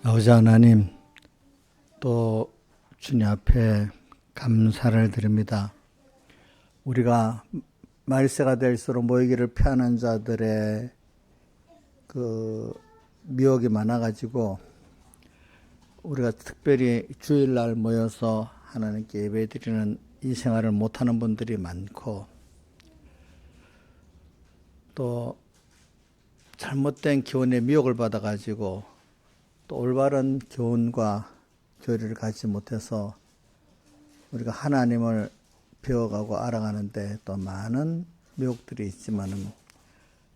아버지 하나님, 또 주님 앞에 감사를 드립니다. 우리가 말세가 될수록 모이기를 피하는 자들의 미혹이 많아가지고 우리가 특별히 주일날 모여서 하나님께 예배드리는 이 생활을 못하는 분들이 많고, 또 잘못된 교훈에 미혹을 받아가지고 또 올바른 교훈과 교리를 갖지 못해서 우리가 하나님을 배워가고 알아가는데 또 많은 미혹들이 있지만은,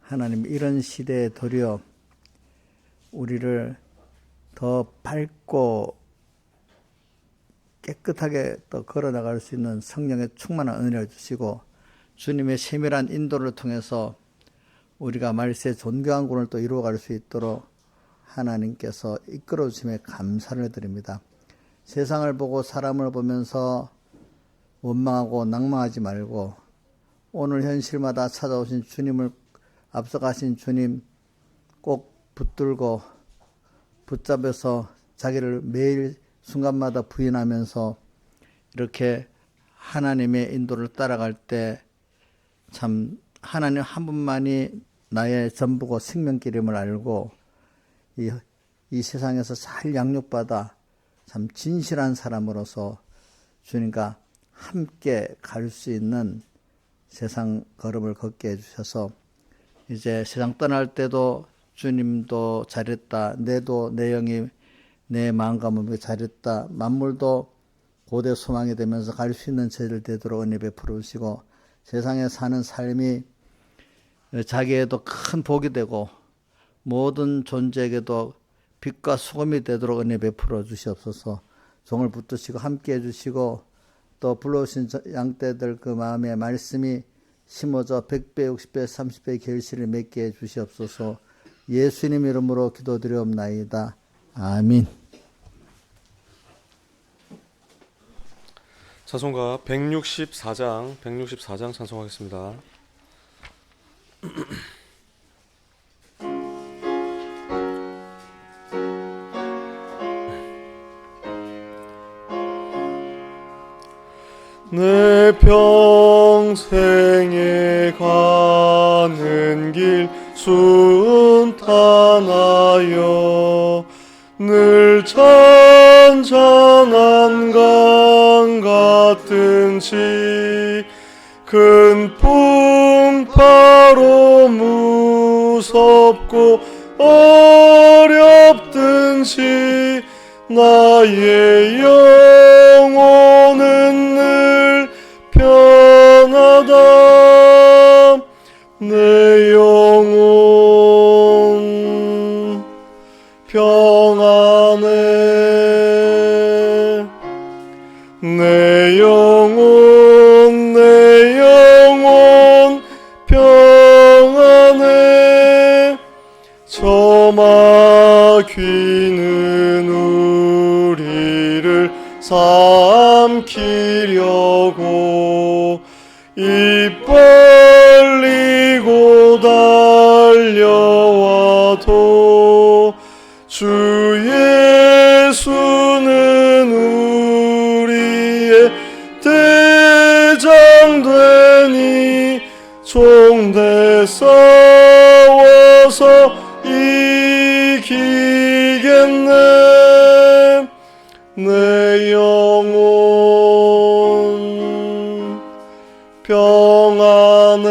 하나님 이런 시대에 도리어 우리를 더 밝고 깨끗하게 또 걸어나갈 수 있는 성령의 충만한 은혜를 주시고, 주님의 세밀한 인도를 통해서 우리가 말세 존귀한 구원을 또 이루어갈 수 있도록 하나님께서 이끌어 주심에 감사를 드립니다. 세상을 보고 사람을 보면서 원망하고 낭망하지 말고, 오늘 현실마다 찾아오신 주님을, 앞서가신 주님 꼭 붙들고 붙잡아서 자기를 매일 순간마다 부인하면서 이렇게 하나님의 인도를 따라갈 때 참 하나님 한 분만이 나의 전부고 생명길임을 알고 이 세상에서 잘 양육받아 참 진실한 사람으로서 주님과 함께 갈 수 있는 세상 걸음을 걷게 해주셔서, 이제 세상 떠날 때도 주님도 잘했다, 내도 내 영이 내 마음과 몸이 잘했다, 만물도 고대 소망이 되면서 갈 수 있는 저희를 되도록 은혜 베풀어 주시고, 세상에 사는 삶이 자기에도 큰 복이 되고 모든 존재에게도 빛과 소금이 되도록 은혜 베풀어 주시옵소서. 종을 붙드시고 함께 해주시고, 또 불러오신 양떼들 그 마음에 말씀이 심어져 100배, 60배, 30배 결실을 맺게 해 주시옵소서. 예수님 이름으로 기도드리옵나이다. 아멘. 찬송가 164장 찬송하겠습니다. 내 평생에 가는 길 순탄하여 늘 잔잔한 강 같은지, 큰 풍파로 무섭고 어렵든지 나의 영혼은 늘 편하다. 내 영혼 평안해. 내 영혼 평안해. 저 마귀는 우리를 삼키려고 입 벌리고 달려와도, 주 예수는 우리의 대장 되니 종대 싸워서 이기겠네. 내 영혼 평안해.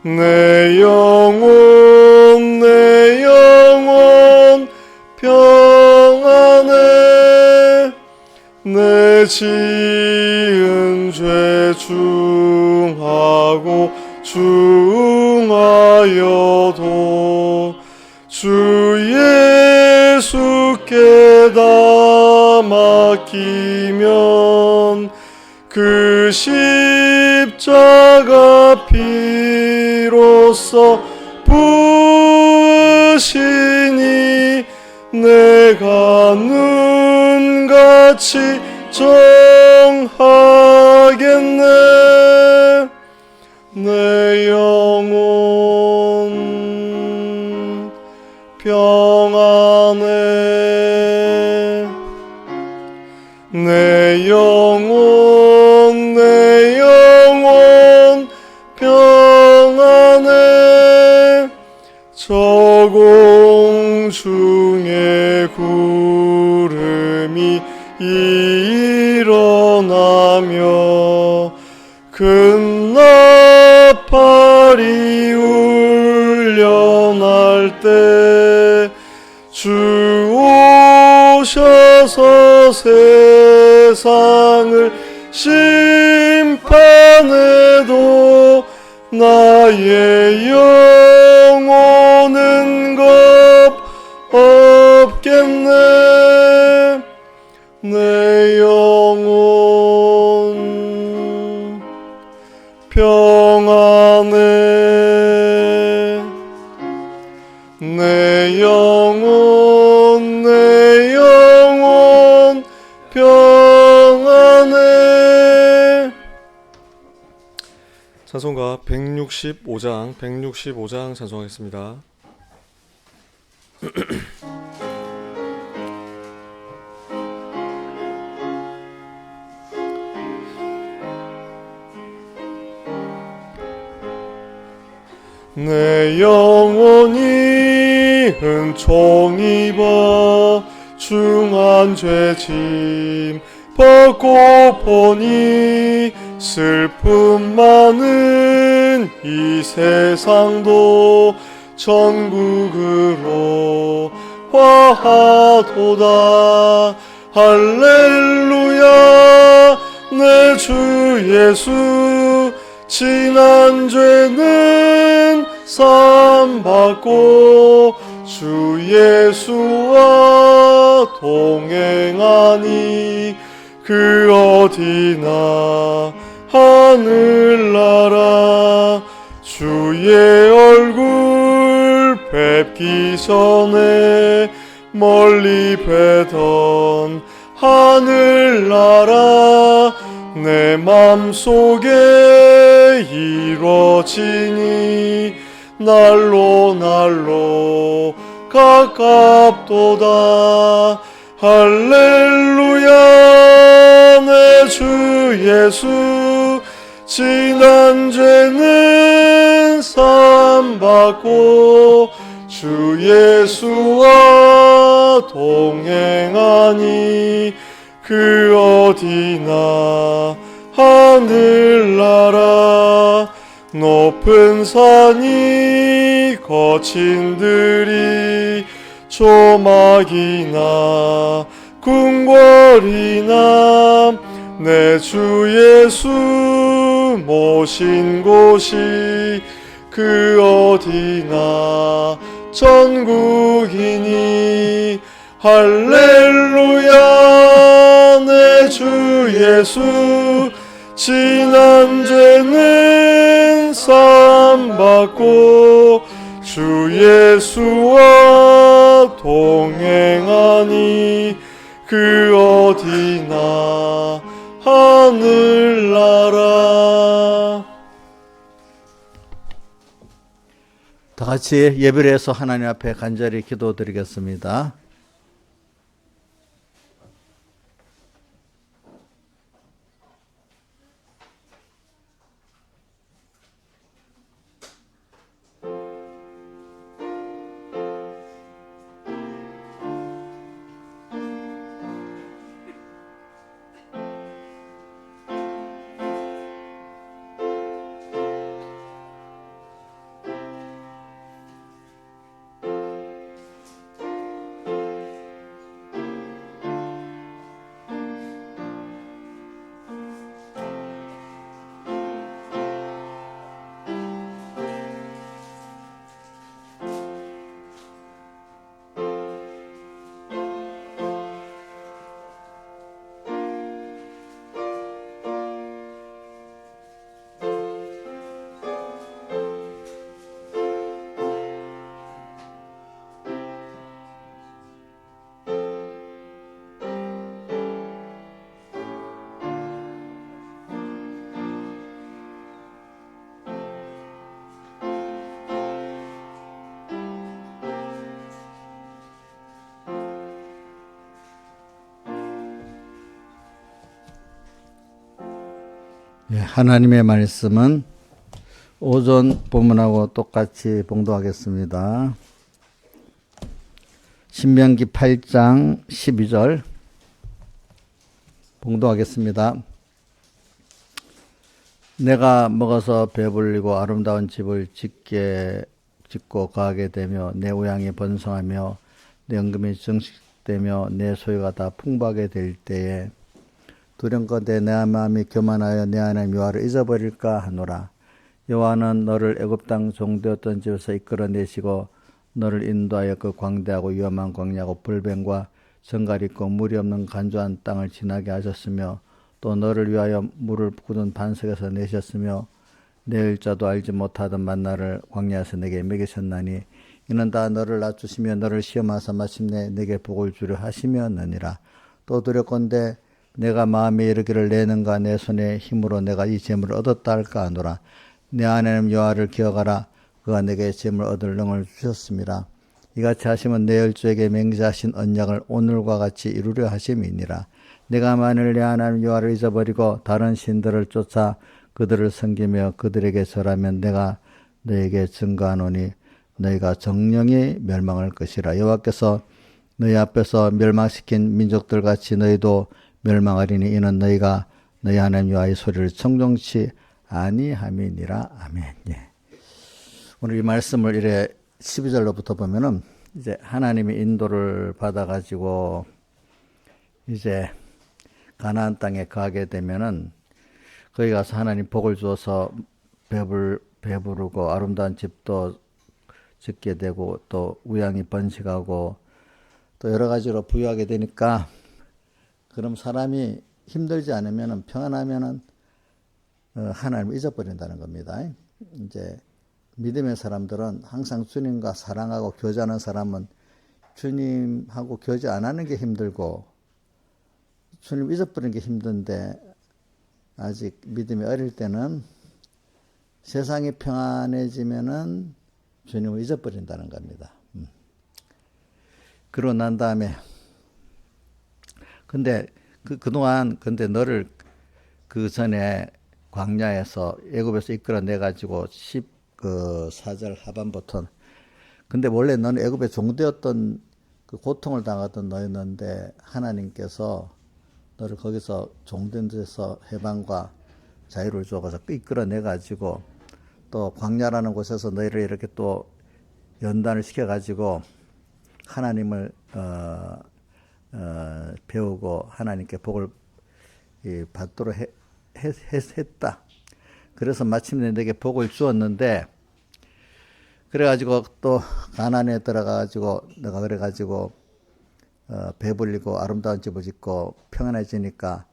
내 영혼 평안해. 내 지은 죄 중하고 중하여도 주 예수께 다 맡기면 그 십자가 피로써 부으시니 내가 눈같이 정하겠네. 내 영혼 평안해. 내 영혼 평안해. 저공중에 구름이 일어나며 큰 나팔이 울려날 때 주 오셔서 세상을 심판해도 나의 영혼은 겁 없겠네. 내 영혼 평안해. 내 영혼 평안해. 찬송가 165장 찬송하겠습니다. 내 영혼이 은총 입어 중한 죄짐 벗고 보니 슬픔 많은 이 세상도 천국으로 화하도다. 할렐루야. 내 주 예수 지난 죄는 사함받고 주 예수와 동행하니 그 어디나 하늘나라. 주의 얼굴 뵙기 전에 멀리 뵈던 하늘나라 내 맘속에 이루어지니 날로 가깝도다. 할렐루야. 내 주 예수 지난 죄는 사함받고 주 예수와 동행하니 그 어디나 하늘나라. 높은 산이 거친 들이 조막이나 궁궐이나 내 주 예수 모신 곳이 그 어디나 천국이니 할렐루야. 내 주 예수 지난 죄는 사함받고 주 예수와 동행하니 그 어디나 하늘나라. 다 같이 예배를 해서 하나님 앞에 간절히 기도드리겠습니다. 예, 하나님의 말씀은 오전 본문하고 똑같이 봉독하겠습니다. 신명기 8장 12절 봉독하겠습니다. 내가 먹어서 배불리고 아름다운 집을 짓고 거하게 되며 내 우양이 번성하며 내 연금이 증식되며 내 소유가 다 풍부하게 될 때에 두려운건대 내 마음이 교만하여 내 하나님 여호와를 잊어버릴까 하노라. 여호와는 너를 애굽 땅 종되었던 집에서 이끌어내시고 너를 인도하여 그 광대하고 위험한 광야고 불뱀과 정갈 있고 물이 없는 간조한 땅을 지나게 하셨으며 또 너를 위하여 물을 굳은 반석에서 내셨으며 내일 자도 알지 못하던 만나를 광야에서 내게 먹이셨나니 이는 다 너를 낮추시며 너를 시험하사 마침내 내게 복을 주려 하시며느니라. 또 두렵건대 내가 마음에 이르기를 내는가 내 손의 힘으로 내가 이 재물을 얻었다 할까 하노라. 내 하나님 여호와를 기억하라. 그가 내게 재물 얻을 능을 주셨습니다. 이같이 하시면 내 열조에게 맹세하신 언약을 오늘과 같이 이루려 하심이니라. 내가 만일 내 하나님 여호와를 잊어버리고 다른 신들을 쫓아 그들을 섬기며 그들에게 절하면 내가 너에게 증거하노니 너희가 정령이 멸망할 것이라. 여호와께서 너희 앞에서 멸망시킨 민족들같이 너희도 멸망하리니 이는 너희가 너희 하나님 여호와의 소리를 청종치 아니함이니라. 아멘. 예. 오늘 이 말씀을 이래 12절로부터 보면은 이제 하나님의 인도를 받아가지고 이제 가나안 땅에 가게 되면은 거기 가서 하나님 복을 주어서 배부르고 아름다운 집도 짓게 되고 또 우양이 번식하고 또 여러 가지로 부유하게 되니까 그럼 사람이 힘들지 않으면은 평안하면은 하나님을 잊어버린다는 겁니다. 이제 믿음의 사람들은 항상 주님과 사랑하고 교제하는 사람은 주님하고 교제 안 하는 게 힘들고 주님 잊어버리는 게 힘든데 아직 믿음이 어릴 때는 세상이 평안해지면은 주님을 잊어버린다는 겁니다. 그러고 난 다음에 근데 그동안 근데 너를 그 전에 광야에서 애굽에서 이끌어내 가지고 14절 하반부터 근데 원래 너는 애굽에 종되었던 그 고통을 당하던 너였는데 하나님께서 너를 거기서 종된 데서 해방과 자유를 주어서 이끌어내 가지고 또 광야라는 곳에서 너희를 이렇게 또 연단을 시켜 가지고 하나님을 배우고 하나님께 복을 받도록 했다. 그래서 마침내 내게 복을 주었는데 그래가지고 또 가나안에 들어가가지고 내가 그래가지고 배불리고 아름다운 집을 짓고 평안해지니까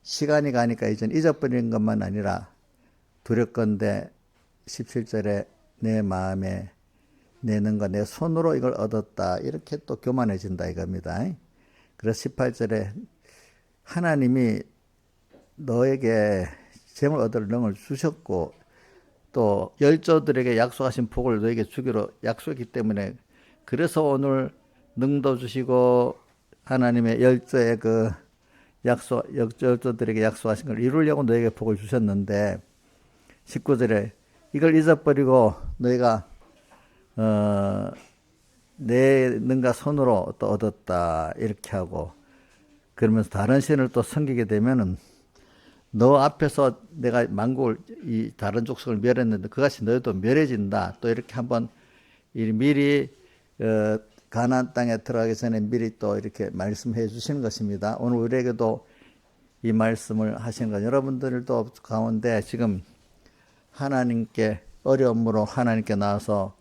시간이 가니까 이젠 잊어버리는 것만 아니라 두렵건대 17절에 내 마음에 내는 거 내 손으로 이걸 얻었다 이렇게 또 교만해진다 이겁니다. 그래서 18절에 하나님이 너에게 재물 얻을 능을 주셨고 또 열조들에게 약속하신 복을 너에게 주기로 약속했기 때문에 그래서 오늘 능도 주시고 하나님의 열조의 그 열조들에게 약속하신 걸 이루려고 너에게 복을 주셨는데 19절에 이걸 잊어버리고 너희가 내 능가 손으로 또 얻었다 이렇게 하고 그러면서 다른 신을 또 섬기게 되면은 너 앞에서 내가 만국을 이 다른 족속을 멸했는데 그것이 너희도 멸해진다. 또 이렇게 한번 미리 가나안 땅에 들어가기 전에 미리 또 이렇게 말씀해 주시는 것입니다. 오늘 우리에게도 이 말씀을 하시는 건 여러분들도 가운데 지금 하나님께 어려움으로 하나님께 나와서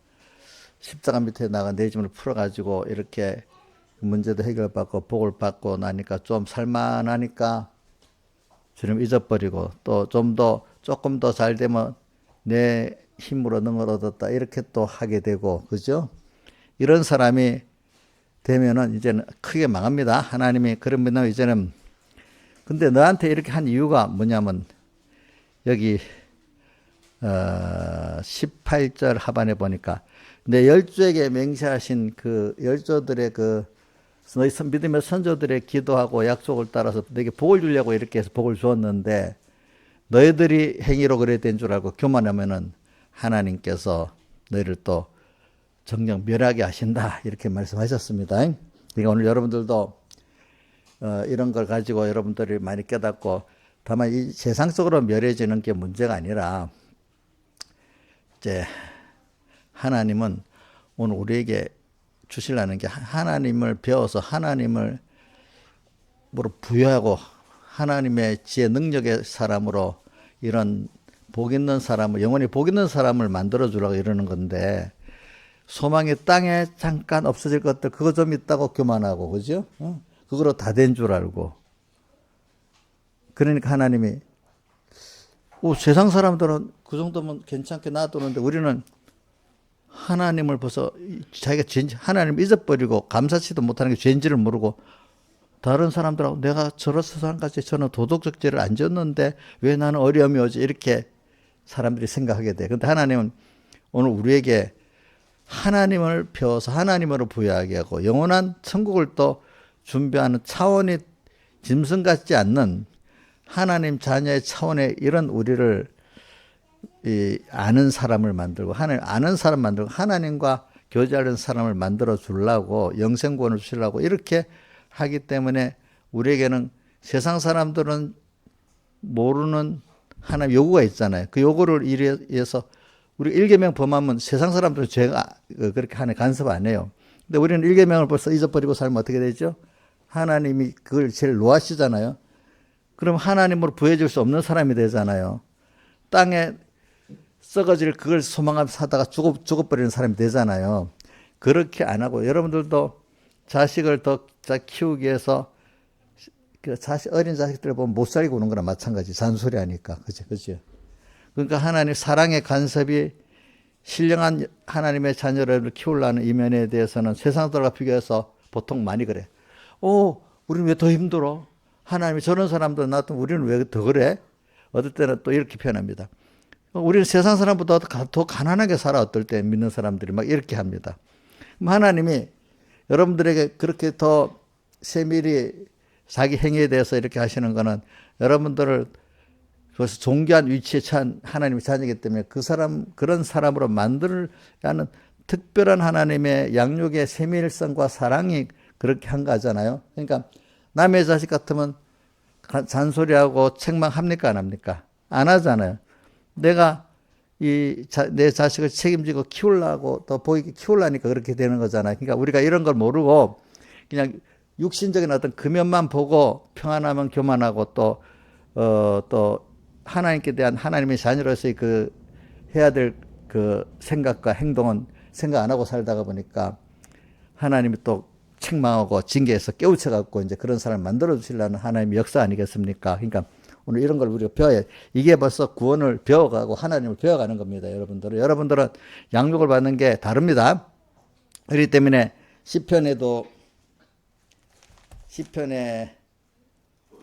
십자가 밑에 나가 내 짐을 풀어가지고 이렇게 문제도 해결받고 복을 받고 나니까 좀 살만하니까 주님 잊어버리고 또 좀 더 조금 더 잘 되면 내 힘으로 능을 얻었다 이렇게 또 하게 되고 그죠? 이런 사람이 되면은 이제는 크게 망합니다. 하나님이 그러면 이제는 근데 너한테 이렇게 한 이유가 뭐냐면 여기 18절 하반에 보니까 내 열조에게 맹세하신 그 열조들의 그 너희 믿음의 선조들의 기도하고 약속을 따라서 내게 복을 주려고 이렇게 해서 복을 주었는데 너희들이 행위로 그래 된 줄 알고 교만하면은 하나님께서 너희를 또 정녕 멸하게 하신다. 이렇게 말씀하셨습니다. 그러니까 오늘 여러분들도 이런 걸 가지고 여러분들이 많이 깨닫고, 다만 이 세상적으로 멸해지는 게 문제가 아니라 이제 하나님은 오늘 우리에게 주시려는 게 하나님을 배워서 하나님을 부여하고 하나님의 지혜 능력의 사람으로, 이런 복 있는 사람을, 영원히 복 있는 사람을 만들어 주라고 이러는 건데, 소망이 땅에 잠깐 없어질 것들 그거 좀 있다고 교만하고, 그죠? 그거로 다 된 줄 알고. 그러니까 하나님이 세상 사람들은 그 정도면 괜찮게 놔두는데 우리는 하나님을 벌써 자기가 하나님을 잊어버리고 감사치도 못하는 게 죄인지를 모르고, 다른 사람들하고 내가 저런 세상까지 저는 도덕적 죄를 안 졌는데 왜 나는 어려움이 오지, 이렇게 사람들이 생각하게 돼. 그런데 하나님은 오늘 우리에게 하나님을 배워서 하나님으로 부여하게 하고 영원한 천국을 또 준비하는 차원이 짐승 같지 않는 하나님 자녀의 차원의 이런 우리를 아는 사람을 만들고, 하나님 아는 사람 만들고 하나님과 교제하는 사람을 만들어 주려고, 영생권을 주시려고 이렇게 하기 때문에 우리에게는 세상 사람들은 모르는 하나님 요구가 있잖아요. 그 요구를 위해서 우리 일계명 범하면 세상 사람들은 죄가 그렇게 하는 간섭 안 해요. 근데 우리는 일계명을 벌써 잊어버리고 살면 어떻게 되죠? 하나님이 그걸 제일 노하시잖아요. 그럼 하나님으로 부여질 수 없는 사람이 되잖아요. 땅에 썩어질 그걸 소망하면서 사다가 죽어버리는 사람이 되잖아요. 그렇게 안 하고, 여러분들도 자식을 더 키우기 위해서 그 어린 자식들을 보면 못 살게 구는 거나 마찬가지. 잔소리 하니까. 그죠? 그러니까 하나님 사랑의 간섭이 신령한 하나님의 자녀를 키우려는 이면에 대해서는 세상 사람과 비교해서 보통 많이 그래. 우리는 왜 더 힘들어? 하나님이 저런 사람도 놔두면 우리는 왜 더 그래? 어떨 때는 또 이렇게 표현합니다. 우리는 세상 사람보다 더 가난하게 살아. 어떨 때 믿는 사람들이 막 이렇게 합니다. 하나님이 여러분들에게 그렇게 더 세밀히 자기 행위에 대해서 이렇게 하시는 거는 여러분들을 그래서 존귀한 위치에 처한 하나님의 자녀이기 때문에 그런 사람으로 만들라는 특별한 하나님의 양육의 세밀성과 사랑이 그렇게 한 거잖아요. 그러니까 남의 자식 같으면 잔소리하고 책망합니까? 안 합니까? 안 하잖아요. 내가 내 자식을 책임지고 키우려고 또 보이게 키우려니까 그렇게 되는 거잖아요. 그러니까 우리가 이런 걸 모르고 그냥 육신적인 어떤 금연만 보고 평안하면 교만하고 또 하나님께 대한 하나님의 자녀로서의 해야 될 생각과 행동은 생각 안 하고 살다가 보니까 하나님이 또 책망하고 징계해서 깨우쳐갖고 이제 그런 사람을 만들어 주시려는 하나님의 역사 아니겠습니까? 그러니까 오늘 이런 걸 우리가 배워야, 이게 벌써 구원을 배워가고 하나님을 배워가는 겁니다. 여러분들은 양육을 받는 게 다릅니다. 그렇기 때문에 시편에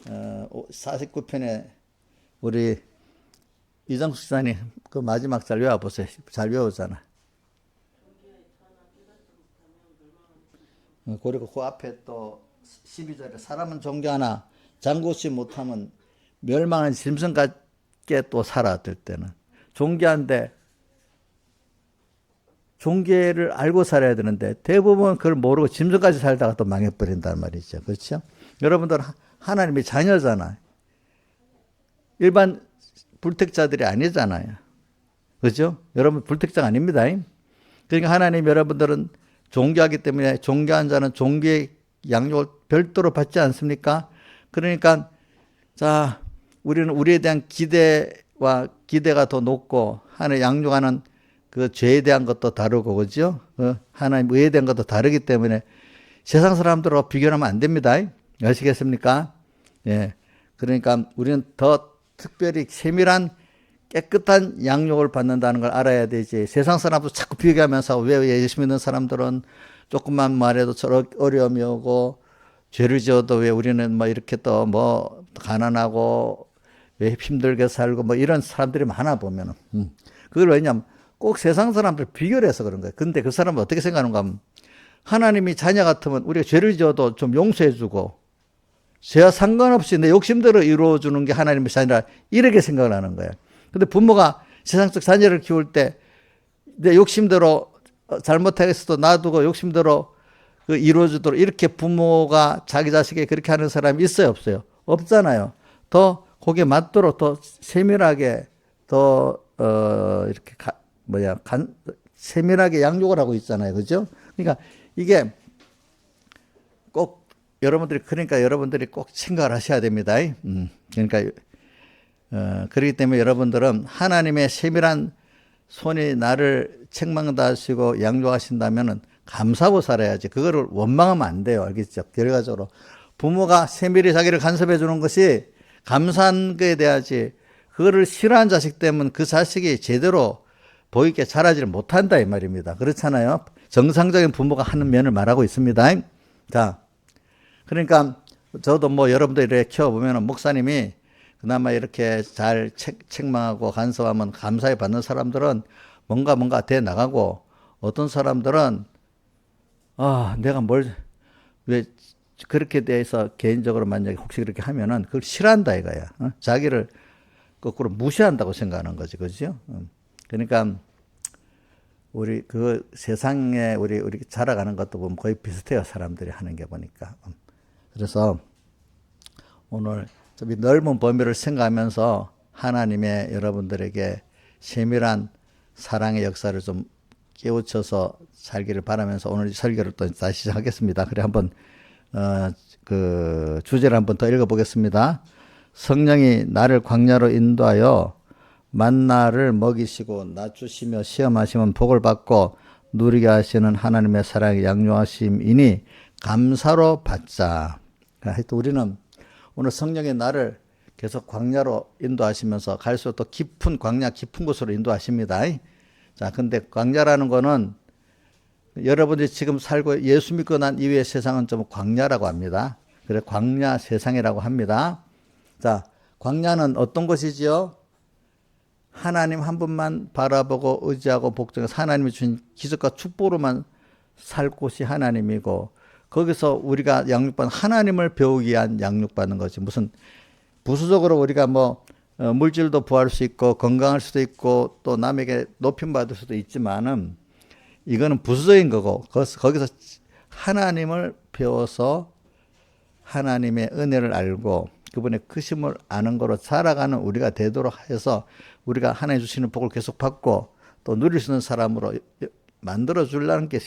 49편에 우리 이정숙 집사님 그 마지막 잘 외워보세요. 잘 외우잖아. 그리고 그 앞에 또 12절에 사람은 존경하나 장구치 못하면 멸망한 짐승 같게 또 살아들 때는, 존귀한데 존귀를 알고 살아야 되는데 대부분 그걸 모르고 짐승까지 살다가 또 망해버린단 말이죠. 그렇죠? 여러분들 하나님의 자녀잖아요. 일반 불택자들이 아니잖아요. 그렇죠? 여러분 불택자가 아닙니다. 그러니까 하나님 여러분들은 존귀하기 때문에 존귀한 자는 존귀의 양육을 별도로 받지 않습니까? 그러니까 자, 우리는 우리에 대한 기대가 더 높고 하나님 양육하는 그 죄에 대한 것도 다르고, 그죠? 하나님 의에 대한 것도 다르기 때문에 세상 사람들하고 비교하면 안 됩니다. 아시겠습니까? 예. 그러니까 우리는 더 특별히 세밀한 깨끗한 양육을 받는다는 걸 알아야 되지. 세상 사람도 자꾸 비교하면서 왜 예수 믿는 사람들은 조금만 말해도 저렇게 어려움이 오고 죄를 지어도 왜 우리는 뭐 이렇게 또 뭐 가난하고 왜 힘들게 살고 뭐 이런 사람들이 많아 보면은. 그걸 왜냐면 꼭 세상 사람들 비교를 해서 그런 거예요. 근데 그 사람은 어떻게 생각하는가 하면 하나님이 자녀 같으면 우리가 죄를 지어도 좀 용서해 주고 죄와 상관없이 내 욕심대로 이루어주는 게 하나님의 뜻이 아니라 이렇게 생각을 하는 거예요. 근데 부모가 세상적 자녀를 키울 때 내 욕심대로 잘못하겠어도 놔두고 욕심대로 그 이루어주도록 이렇게 부모가 자기 자식에게 그렇게 하는 사람이 있어요, 없어요? 없잖아요. 더 거기에 맞도록 더 세밀하게 더 이렇게 세밀하게 양육을 하고 있잖아요, 그죠? 그러니까 이게 꼭 그러니까 여러분들이 꼭 생각을 하셔야 됩니다. 그러니까 그렇기 때문에 여러분들은 하나님의 세밀한 손이 나를 책망다하시고 양육하신다면은 감사하고 살아야지. 그거를 원망하면 안 돼요. 알겠죠? 결과적으로 부모가 세밀히 자기를 간섭해 주는 것이 감사한 거에 대하지, 그거를 싫어하는 자식 때문에 그 자식이 제대로 보이게 자라지를 못한다 이 말입니다. 그렇잖아요. 정상적인 부모가 하는 면을 말하고 있습니다. 자, 그러니까 저도 뭐 여러분들 이렇게 키워보면 목사님이 그나마 이렇게 잘 책망하고 간섭하면 감사히 받는 사람들은 뭔가 돼 나가고, 어떤 사람들은 내가 왜 그렇게 대해서 개인적으로 만약에 혹시 그렇게 하면은 그걸 싫어한다 이거야. 자기를 거꾸로 무시한다고 생각하는 거지, 그죠? 그러니까 우리 그 세상에 우리 자라가는 것도 보면 거의 비슷해요, 사람들이 하는 게 보니까. 그래서 오늘 좀 넓은 범위를 생각하면서 하나님의 여러분들에게 세밀한 사랑의 역사를 좀 깨우쳐서 살기를 바라면서 오늘 설교를 또 다시 시작하겠습니다. 그래 한번 그 주제를 한번 더 읽어보겠습니다. 성령이 나를 광야로 인도하여 만나를 먹이시고 낮추시며 시험하시면 복을 받고 누리게 하시는 하나님의 사랑의 양육하심이니 감사로 받자. 하여튼 우리는 오늘 성령이 나를 계속 광야로 인도하시면서 갈수록 더 깊은 광야 깊은 곳으로 인도하십니다. 자, 근데 광야라는 거는 여러분들이 지금 살고 예수 믿고 난 이후의 세상은 좀 광야라고 합니다. 그래 광야 세상이라고 합니다. 자, 광야는 어떤 것이지요? 하나님 한 분만 바라보고 의지하고 복종해서 하나님이 주신 기적과 축복으로만 살 곳이 하나님이고, 거기서 우리가 양육받는 하나님을 배우기 위한 양육받는 거지. 무슨 부수적으로 우리가 뭐 물질도 부할 수 있고 건강할 수도 있고 또 남에게 높임 받을 수도 있지만은 이거는 부수적인 거고, 거기서 하나님을 배워서 하나님의 은혜를 알고 그분의 크심을 아는 거로 살아가는 우리가 되도록 해서 우리가 하나님 주시는 복을 계속 받고 또 누릴 수 있는 사람으로 만들어 주려는 게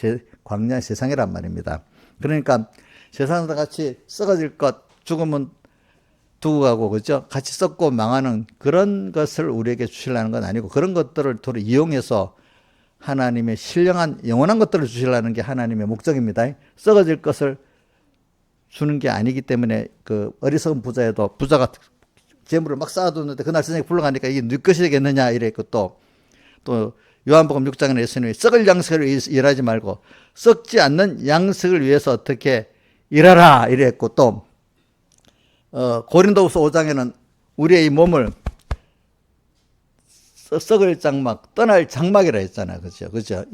광야의 세상이란 말입니다. 그러니까 세상과 같이 썩어질 것, 죽으면 두고 가고, 그죠? 같이 썩고 망하는 그런 것을 우리에게 주시려는 건 아니고, 그런 것들을 도로 이용해서 하나님의 신령한 영원한 것들을 주시려는 게 하나님의 목적입니다. 썩어질 것을 주는 게 아니기 때문에 그 어리석은 부자가 재물을 막 쌓아두는데 그날 저녁에 불러가니까 이게 네 것이 되겠느냐 이랬고, 또 요한복음 6장에 예수님이 썩을 양식을 일하지 말고 썩지 않는 양식을 위해서 어떻게 일하라 이랬고, 또 고린도후서 5장에는 우리의 이 몸을 썩을 장막, 떠날 장막이라 했잖아요. 그죠?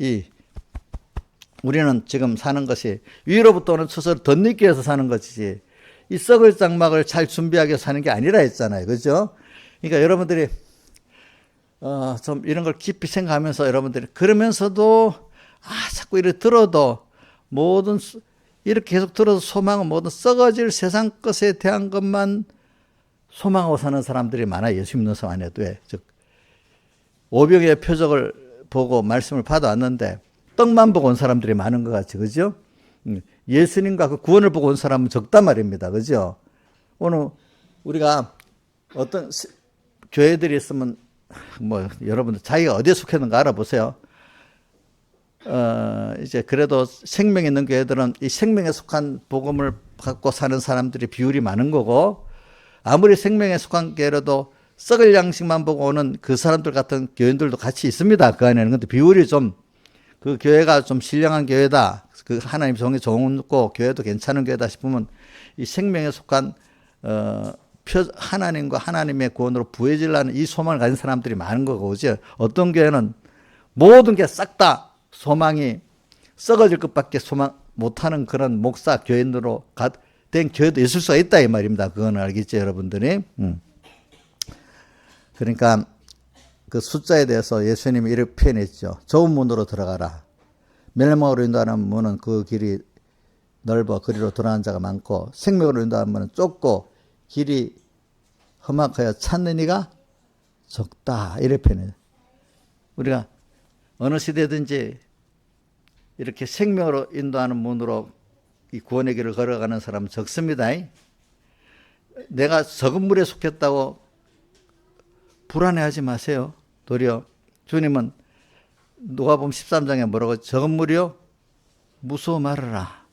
우리는 지금 사는 것이 위로부터 오는 추수를 덧입기 위해서 사는 것이지, 이 썩을 장막을 잘 준비하기 위해서 사는 게 아니라 했잖아요. 그죠? 그러니까 여러분들이 좀 이런 걸 깊이 생각하면서 여러분들이 그러면서도 자꾸 이렇게 들어도 이렇게 계속 들어도 소망은 모든 썩어질 세상 것에 대한 것만 소망하고 사는 사람들이 많아요. 예수 믿는 사람 안에도. 즉 오병의 표적을 보고 말씀을 받아왔는데 떡만 보고 온 사람들이 많은 것 같이, 그죠? 예수님과 그 구원을 보고 온 사람은 적단 말입니다. 그죠? 오늘 우리가 어떤 교회들이 있으면 여러분들 자기가 어디에 속했는가 알아보세요. 이제 그래도 생명 있는 교회들은 이 생명에 속한 복음을 갖고 사는 사람들이 비율이 많은 거고, 아무리 생명에 속한 교회라도 썩을 양식만 보고 오는 그 사람들 같은 교인들도 같이 있습니다. 그 안에는. 근데 비율이 그 교회가 좀 신령한 교회다, 그 하나님 정이 좋고 교회도 괜찮은 교회다 싶으면 이 생명에 속한 하나님과 하나님의 구원으로 부해지려는 이 소망을 가진 사람들이 많은 거고, 그죠? 어떤 교회는 모든 게 싹 다 소망이 썩어질 것밖에 소망 못하는 그런 목사 교인으로 된 교회도 있을 수가 있다 이 말입니다. 그건 알겠죠, 여러분들이? 그러니까 그 숫자에 대해서 예수님이 이렇게 표현했죠. 좁은 문으로 들어가라. 멸망으로 인도하는 문은 그 길이 넓어 그리로 들어가는 자가 많고, 생명으로 인도하는 문은 좁고 길이 험악하여 찾는 이가 적다. 이렇게 표현해요. 우리가 어느 시대든지 이렇게 생명으로 인도하는 문으로 이 구원의 길을 걸어가는 사람은 적습니다. 내가 적은 물에 속했다고 불안해하지 마세요. 도리어 주님은 누가복음 13장에 뭐라고, 적은 물이요 무서워 말아라.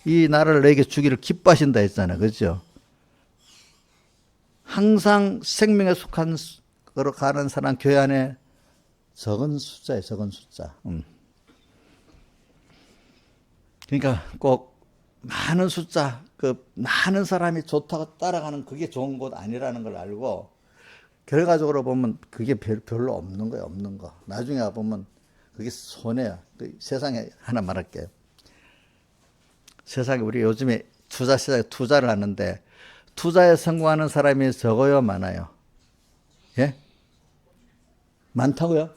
이 나라를 너에게 주기를 기뻐하신다 했잖아요. 그렇죠? 항상 생명에 속한 거로 가는 사람 교회 안에 적은 숫자예요. 적은 숫자. 그러니까 꼭 많은 숫자, 그 많은 사람이 좋다고 따라가는 그게 좋은 곳 아니라는 걸 알고, 결과적으로 보면 그게 별로 없는 거예요. 없는 거. 나중에 보면 그게 손해야. 그 세상에 하나 말할게요. 세상에 우리 요즘에 투자 시장에 투자를 하는데 투자에 성공하는 사람이 적어요, 많아요? 예? 많다고요?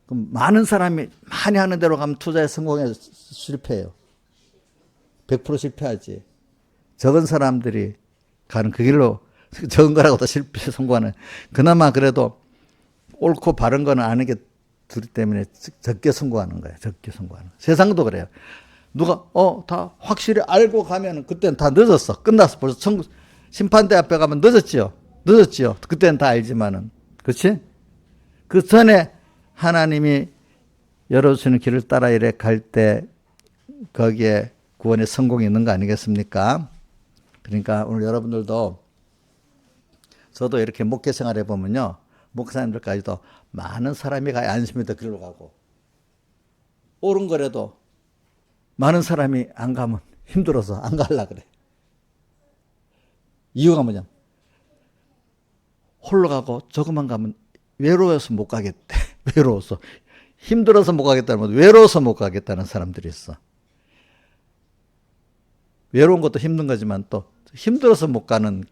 그럼 많은 사람이 많이 하는 대로 가면 투자에 성공해서 실패해요. 100% 실패하지. 적은 사람들이 가는 그 길로, 적은 거라고도 실패 성공하는, 그나마 그래도 옳고 바른 거는 아는 게 둘이 때문에 적게 성공하는 거예요. 적게 성공하는. 세상도 그래요. 누가 다 확실히 알고 가면 그때는 다 늦었어. 끝났어. 벌써 심판대 앞에 가면 늦었지요. 그때는 다 알지만은, 그렇지? 그 전에 하나님이 열어주시는 길을 따라 이래 갈 때 거기에 구원의 성공이 있는 거 아니겠습니까? 그러니까 오늘 여러분들도, 저도 이렇게 목회 생활 해보면요, 목사님들까지도 많은 사람이 가야 안심이 더 길로 가고, 옳은 거라도 많은 사람이 안 가면 힘들어서 안 가려고 그래. 이유가 뭐냐? 홀로 가고 조금만 가면 외로워서 못 가겠대. 외로워서. 힘들어서 못 가겠다는 건 외로워서 못 가겠다는 사람들이 있어. 외로운 것도 힘든 거지만 또 힘들어서 못 가는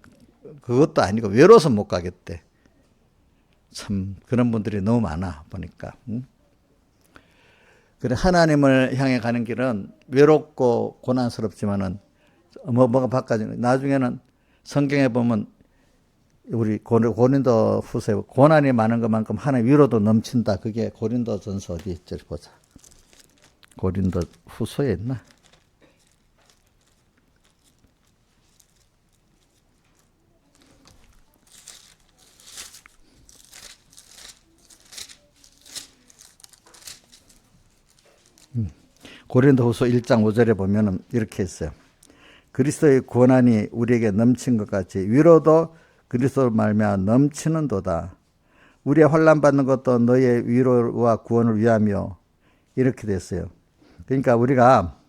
그것도 아니고 외로워서 못 가겠대. 참 그런 분들이 너무 많아 보니까. 그래, 하나님을 향해 가는 길은 외롭고 고난스럽지만은 뭐가 바꿔지는, 나중에는 성경에 보면 우리 고린도 후서에 고난이 많은 것만큼 하나님 위로도 넘친다. 그게 고린도전서 어디 있지 보자. 고린도 후서에 있나? 고린도후서 1장 5절에 보면은 이렇게 했어요. 그리스도의 고난이 우리에게 넘친 것 같이 위로도 그리스도로 말미암아 넘치는도다. 우리의 환난 받는 것도 너의 위로와 구원을 위하며, 이렇게 됐어요. 그러니까 우리가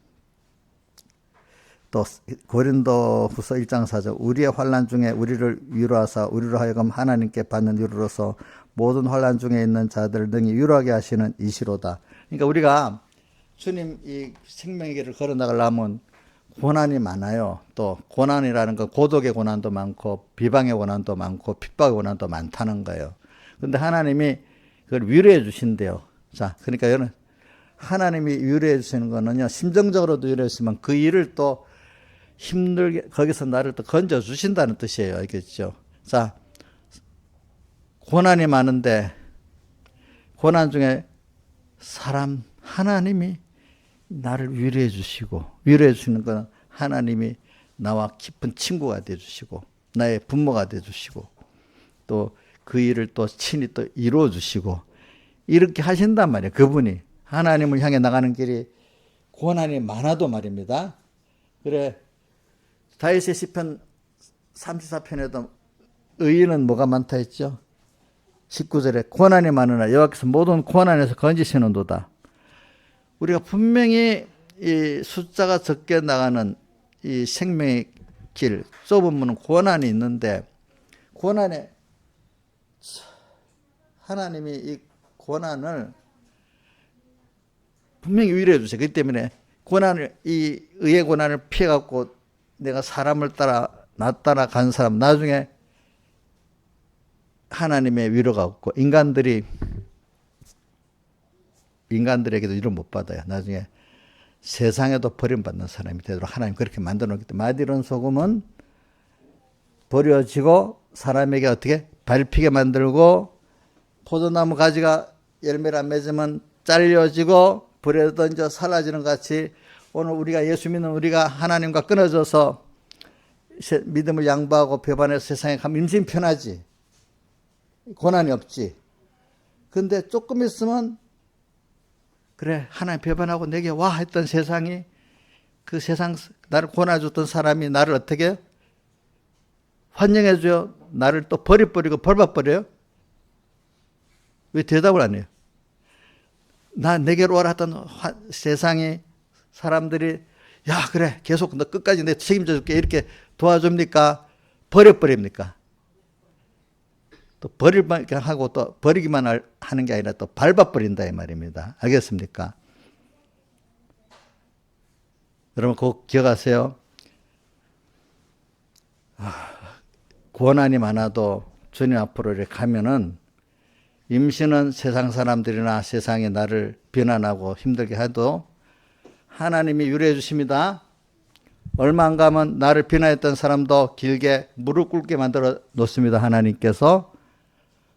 또 고린도후서 1장 4절, 우리의 환난 중에 우리를 위로하사 우리로 하여금 하나님께 받는 위로로서 모든 환난 중에 있는 자들을 능히 위로하게 하시는 이시로다. 그러니까 우리가 주님 이 생명의 길을 걸어 나가려면 고난이 많아요. 또 고난이라는 건 고독의 고난도 많고 비방의 고난도 많고 핍박의 고난도 많다는 거예요. 그런데 하나님이 그걸 위로해 주신대요. 자, 그러니까 여러분, 하나님이 위로해 주시는 거는요, 심정적으로도 위로해 주시면 그 일을 또 힘들게 거기서 나를 또 건져 주신다는 뜻이에요. 알겠죠? 자, 고난이 많은데 고난 중에 하나님이 나를 위로해 주시고, 위로해 주시는 건 하나님이 나와 깊은 친구가 돼 주시고 나의 부모가 돼 주시고 또 그 일을 또 친히 또 이루어 주시고 이렇게 하신단 말이에요. 그분이 하나님을 향해 나가는 길이 고난이 많아도 말입니다. 그래, 다윗의 시편 34편에도 의인은 뭐가 많다 했죠? 19절에 고난이 많으나 여호와께서 모든 고난에서 건지시는도다. 우리가 분명히 이 숫자가 적게 나가는 이 생명의 길, 좁은 문은 고난이 있는데, 고난에 하나님이 이 고난을 분명히 위로해 주세요. 그렇기 때문에 이 의의 고난을 피해갖고 내가 사람을 따라, 나 따라 간 사람, 나중에 하나님의 위로가 없고, 인간들에게도 위로 못 받아요. 나중에 세상에도 버림받는 사람이 되도록 하나님 그렇게 만들어 놓기 때문에, 마디론 소금은 버려지고 사람에게 어떻게 밟히게 만들고, 포도나무 가지가 열매를 안 맺으면 잘려지고 불에 던져 사라지는 것 같이, 오늘 우리가 예수 믿는 우리가 하나님과 끊어져서 믿음을 양보하고 배반해서 세상에 가면 임신 편하지, 고난이 없지. 근데 조금 있으면 그래 하나님 배반하고 내게 와 했던 세상이, 그 세상 나를 고난 줬던 사람이 나를 어떻게 환영해줘요? 나를 또 버리고 벌받버려요? 왜 대답을 안 해요? 내게로 와라 했던 세상이, 사람들이 야 그래 계속 너 끝까지 내 책임져 줄게 이렇게 도와줍니까? 버려버립니까? 또 버릴만 하고 또 버리기만 하는 게 아니라 또 밟아버린다 이 말입니다. 알겠습니까? 여러분 꼭 기억하세요. 고난이 많아도 주님 앞으로 이렇게 가면은, 임신은 세상 사람들이나 세상이 나를 비난하고 힘들게 해도 하나님이 위로해 주십니다. 얼마 안 가면 나를 비난했던 사람도 길게 무릎 꿇게 만들어 놓습니다. 하나님께서.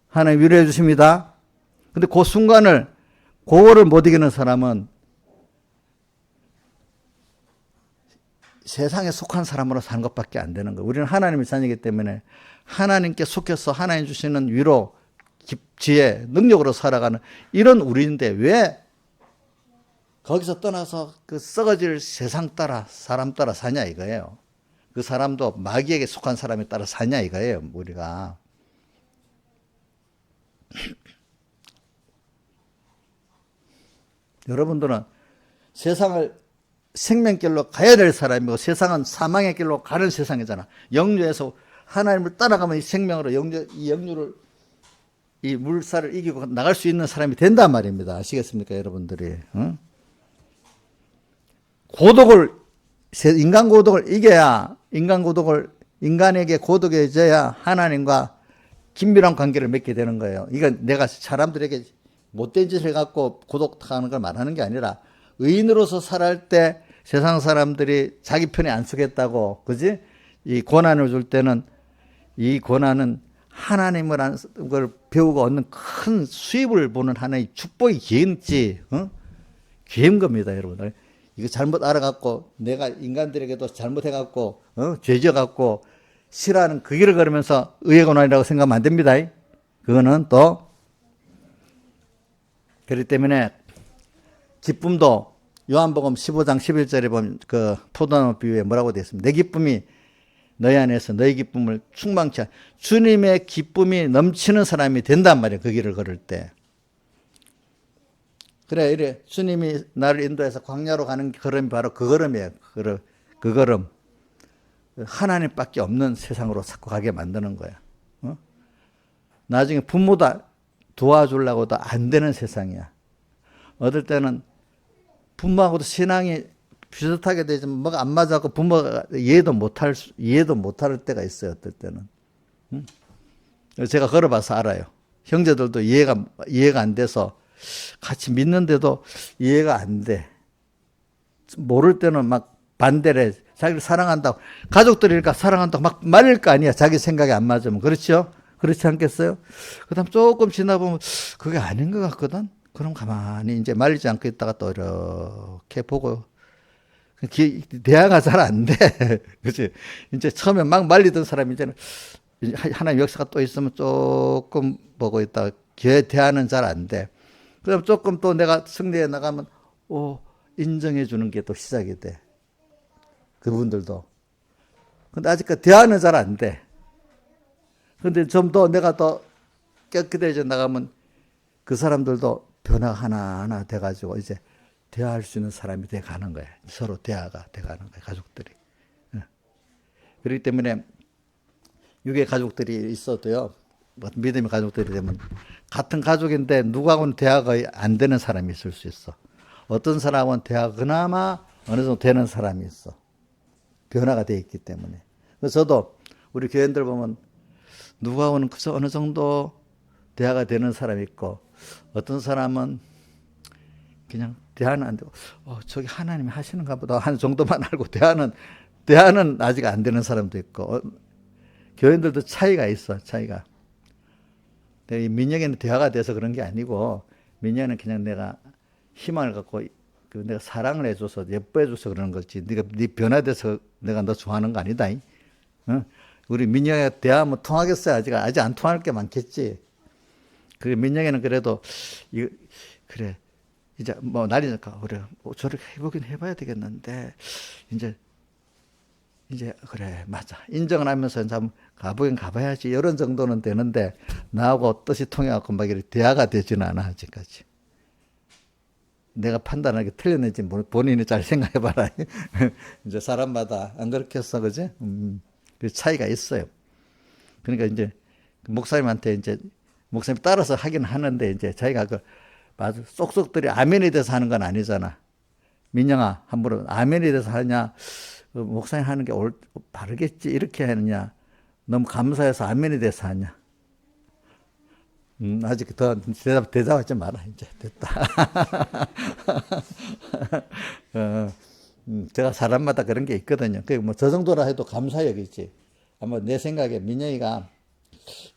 하나님 위로해 주십니다. 근데 그 순간을, 그거를 못 이기는 사람은 세상에 속한 사람으로 사는 것밖에 안 되는 거예요. 우리는 하나님의 자녀이기 때문에 하나님께 속해서 하나님 주시는 위로, 지혜, 능력으로 살아가는 이런 우리인데, 왜 거기서 떠나서 그 썩어질 세상 따라, 사람 따라 사냐 이거예요. 그 사람도 마귀에게 속한 사람에 따라 사냐 이거예요, 우리가. 여러분들은 세상을 생명길로 가야 될 사람이고, 세상은 사망의 길로 가는 세상이잖아. 영류에서 하나님을 따라가면 이 생명으로 이 영류를, 이 물살을 이기고 나갈 수 있는 사람이 된단 말입니다. 아시겠습니까, 여러분들이? 응? 인간 고독을 이겨야, 인간에게 고독해져야 하나님과 긴밀한 관계를 맺게 되는 거예요. 이건 내가 사람들에게 못된 짓을 해갖고 고독하는 걸 말하는 게 아니라, 의인으로서 살아갈 때 세상 사람들이 자기 편에 안 서겠다고, 그지? 이 고난을 줄 때는, 이 고난은 하나님을 걸 배우고 얻는 큰 수입을 보는 하나의 축복이 기은지, 기은 겁니다, 여러분들. 이거 잘못 알아갖고, 내가 인간들에게도 잘못해갖고, 죄져갖고, 싫어하는 그 길을 걸으면서 의의 고난이라고 생각하면 안 됩니다. 그거는 또, 그렇기 때문에, 기쁨도 요한복음 15장 11절에 보면 그 포도나무 비유에 뭐라고 되어 있습니다. 내 기쁨이 너희 안에서 너희 기쁨을 충만케 하는, 주님의 기쁨이 넘치는 사람이 된단 말이에요. 그 길을 걸을 때. 그래, 이래 주님이 나를 인도해서 광야로 가는 걸음이 바로 그 걸음이에요. 그 걸음. 하나님밖에 없는 세상으로 자꾸 가게 만드는 거야. 나중에 부모도 도와주려고도 안 되는 세상이야. 어떨 때는 부모하고도 신앙이 비슷하게 되지만 뭐가 안 맞아서 부모가 이해도 못할 때가 있어요. 어떨 때는. 제가 걸어봐서 알아요. 형제들도 이해가 안 돼서 같이 믿는데도 이해가 안 돼. 모를 때는 막 반대를 해. 자기를 사랑한다고. 가족들이니까 사랑한다고 막 말릴 거 아니야. 자기 생각이 안 맞으면. 그렇죠? 그렇지 않겠어요? 그 다음 조금 지나보면 그게 아닌 것 같거든? 그럼 가만히 이제 말리지 않고 있다가 또 이렇게 보고, 대화가 잘 안 돼. 그치? 이제 처음에 막 말리던 사람이 이제는 하나님 역사가 또 있으면 조금 보고 있다가 대화는 잘 안 돼. 그럼 조금 또 내가 승리해 나가면, 인정해 주는 게 또 시작이 돼. 그분들도. 근데 아직까지 대화는 잘 안 돼. 근데 좀 더 내가 더 깨끗해져 나가면 그 사람들도 변화가 하나하나 돼가지고 이제 대화할 수 있는 사람이 돼가는 거예요. 서로 대화가 돼가는 거예요. 가족들이. 그렇기 때문에 육의 가족들이 있어도요, 믿음의 가족들이 되면 같은 가족인데 누구하고는 대화가 안 되는 사람이 있을 수 있어. 어떤 사람은 대화가 그나마 어느 정도 되는 사람이 있어. 변화가 돼 있기 때문에. 그래서 저도 우리 교인들 보면 누구하고는 그저 어느 정도 대화가 되는 사람이 있고 어떤 사람은 그냥 대화는 안 되고 저기 하나님이 하시는가 보다 하는 정도만 알고 대화는 아직 안 되는 사람도 있고 교인들도 차이가 있어. 차이가. 근데 이 민영이는 대화가 돼서 그런 게 아니고 민영이는 그냥 내가 희망을 갖고 내가 사랑을 해줘서 예뻐해줘서 그러는 거지. 네가 네 변화돼서 내가 너 좋아하는 거 아니다. 응? 우리 민영이가 대화하면 통하겠어요? 아직 안 통할 게 많겠지. 그 민영이는 그래도 그래 이제 뭐 날이니까 그래 저렇게 해보긴 해봐야 되겠는데 이제 그래 맞아 인정을 하면서 이제 한번 가보긴 가봐야지 이런 정도는 되는데 나하고 뜻이 통해갖고 막 이렇게 대화가 되지는 않아 아직까지. 내가 판단하기 틀렸는지 본인이 잘 생각해봐라. 이제 사람마다 안 그렇겠어, 그지? 그 차이가 있어요. 그러니까 이제 목사님한테 이제 목사님 따라서 하긴 하는데 이제 자기가 맞아 쏙쏙들이 아멘이 돼서 하는 건 아니잖아. 민영아 한번 아멘이 돼서 하냐? 목사님 하는 게 바르겠지 이렇게 하느냐? 너무 감사해서 아멘이 돼서 하냐? 아직 더 대답하지 마라. 이제 됐다. 제가 사람마다 그런 게 있거든요. 그 뭐 저 정도라 해도 감사 여기지. 아마 내 생각에 민영이가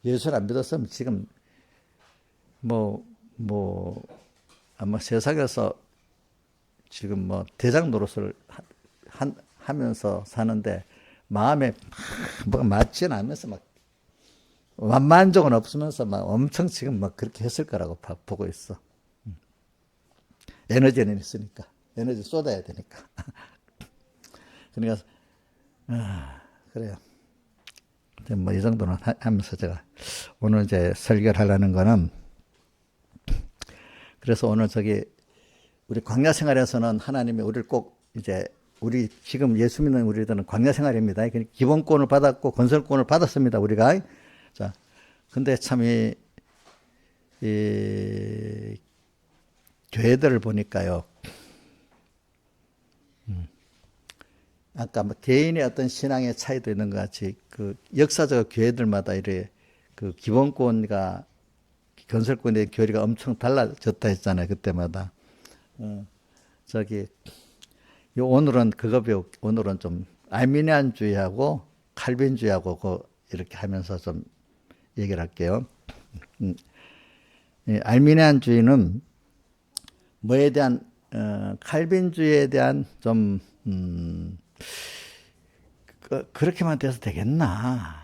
예수를 안 믿었으면 지금 아마 세상에서 지금 뭐 대장 노릇을 하면서 사는데 마음에 뭐가 맞지는 않으면서 막 만족은 없으면서 막 엄청 지금 막 그렇게 했을 거라고 보고 있어. 에너지는 있으니까. 에너지 쏟아야 되니까. 그러니까, 그래요. 뭐 이 정도는 하면서 제가 오늘 이제 설교를 하려는 거는 그래서 오늘 우리 광야 생활에서는 하나님이 우리를 꼭 이제 우리 지금 예수 믿는 우리들은 광야 생활입니다. 기본권을 받았고 건설권을 받았습니다. 우리가. 자, 근데 참 이 교회들을 보니까요. 아까 뭐 개인의 어떤 신앙의 차이도 있는 것 같이 그 역사적 교회들마다 이래 그 기본권과 건설권의 교리가 엄청 달라졌다 했잖아요. 그때마다. 오늘은 오늘은 좀 알미니안주의하고 칼빈주의하고 이렇게 하면서 좀 얘기를 할게요. 알미니안주의는 뭐에 대한 칼빈주의에 대한 좀 그렇게만 돼서 되겠나?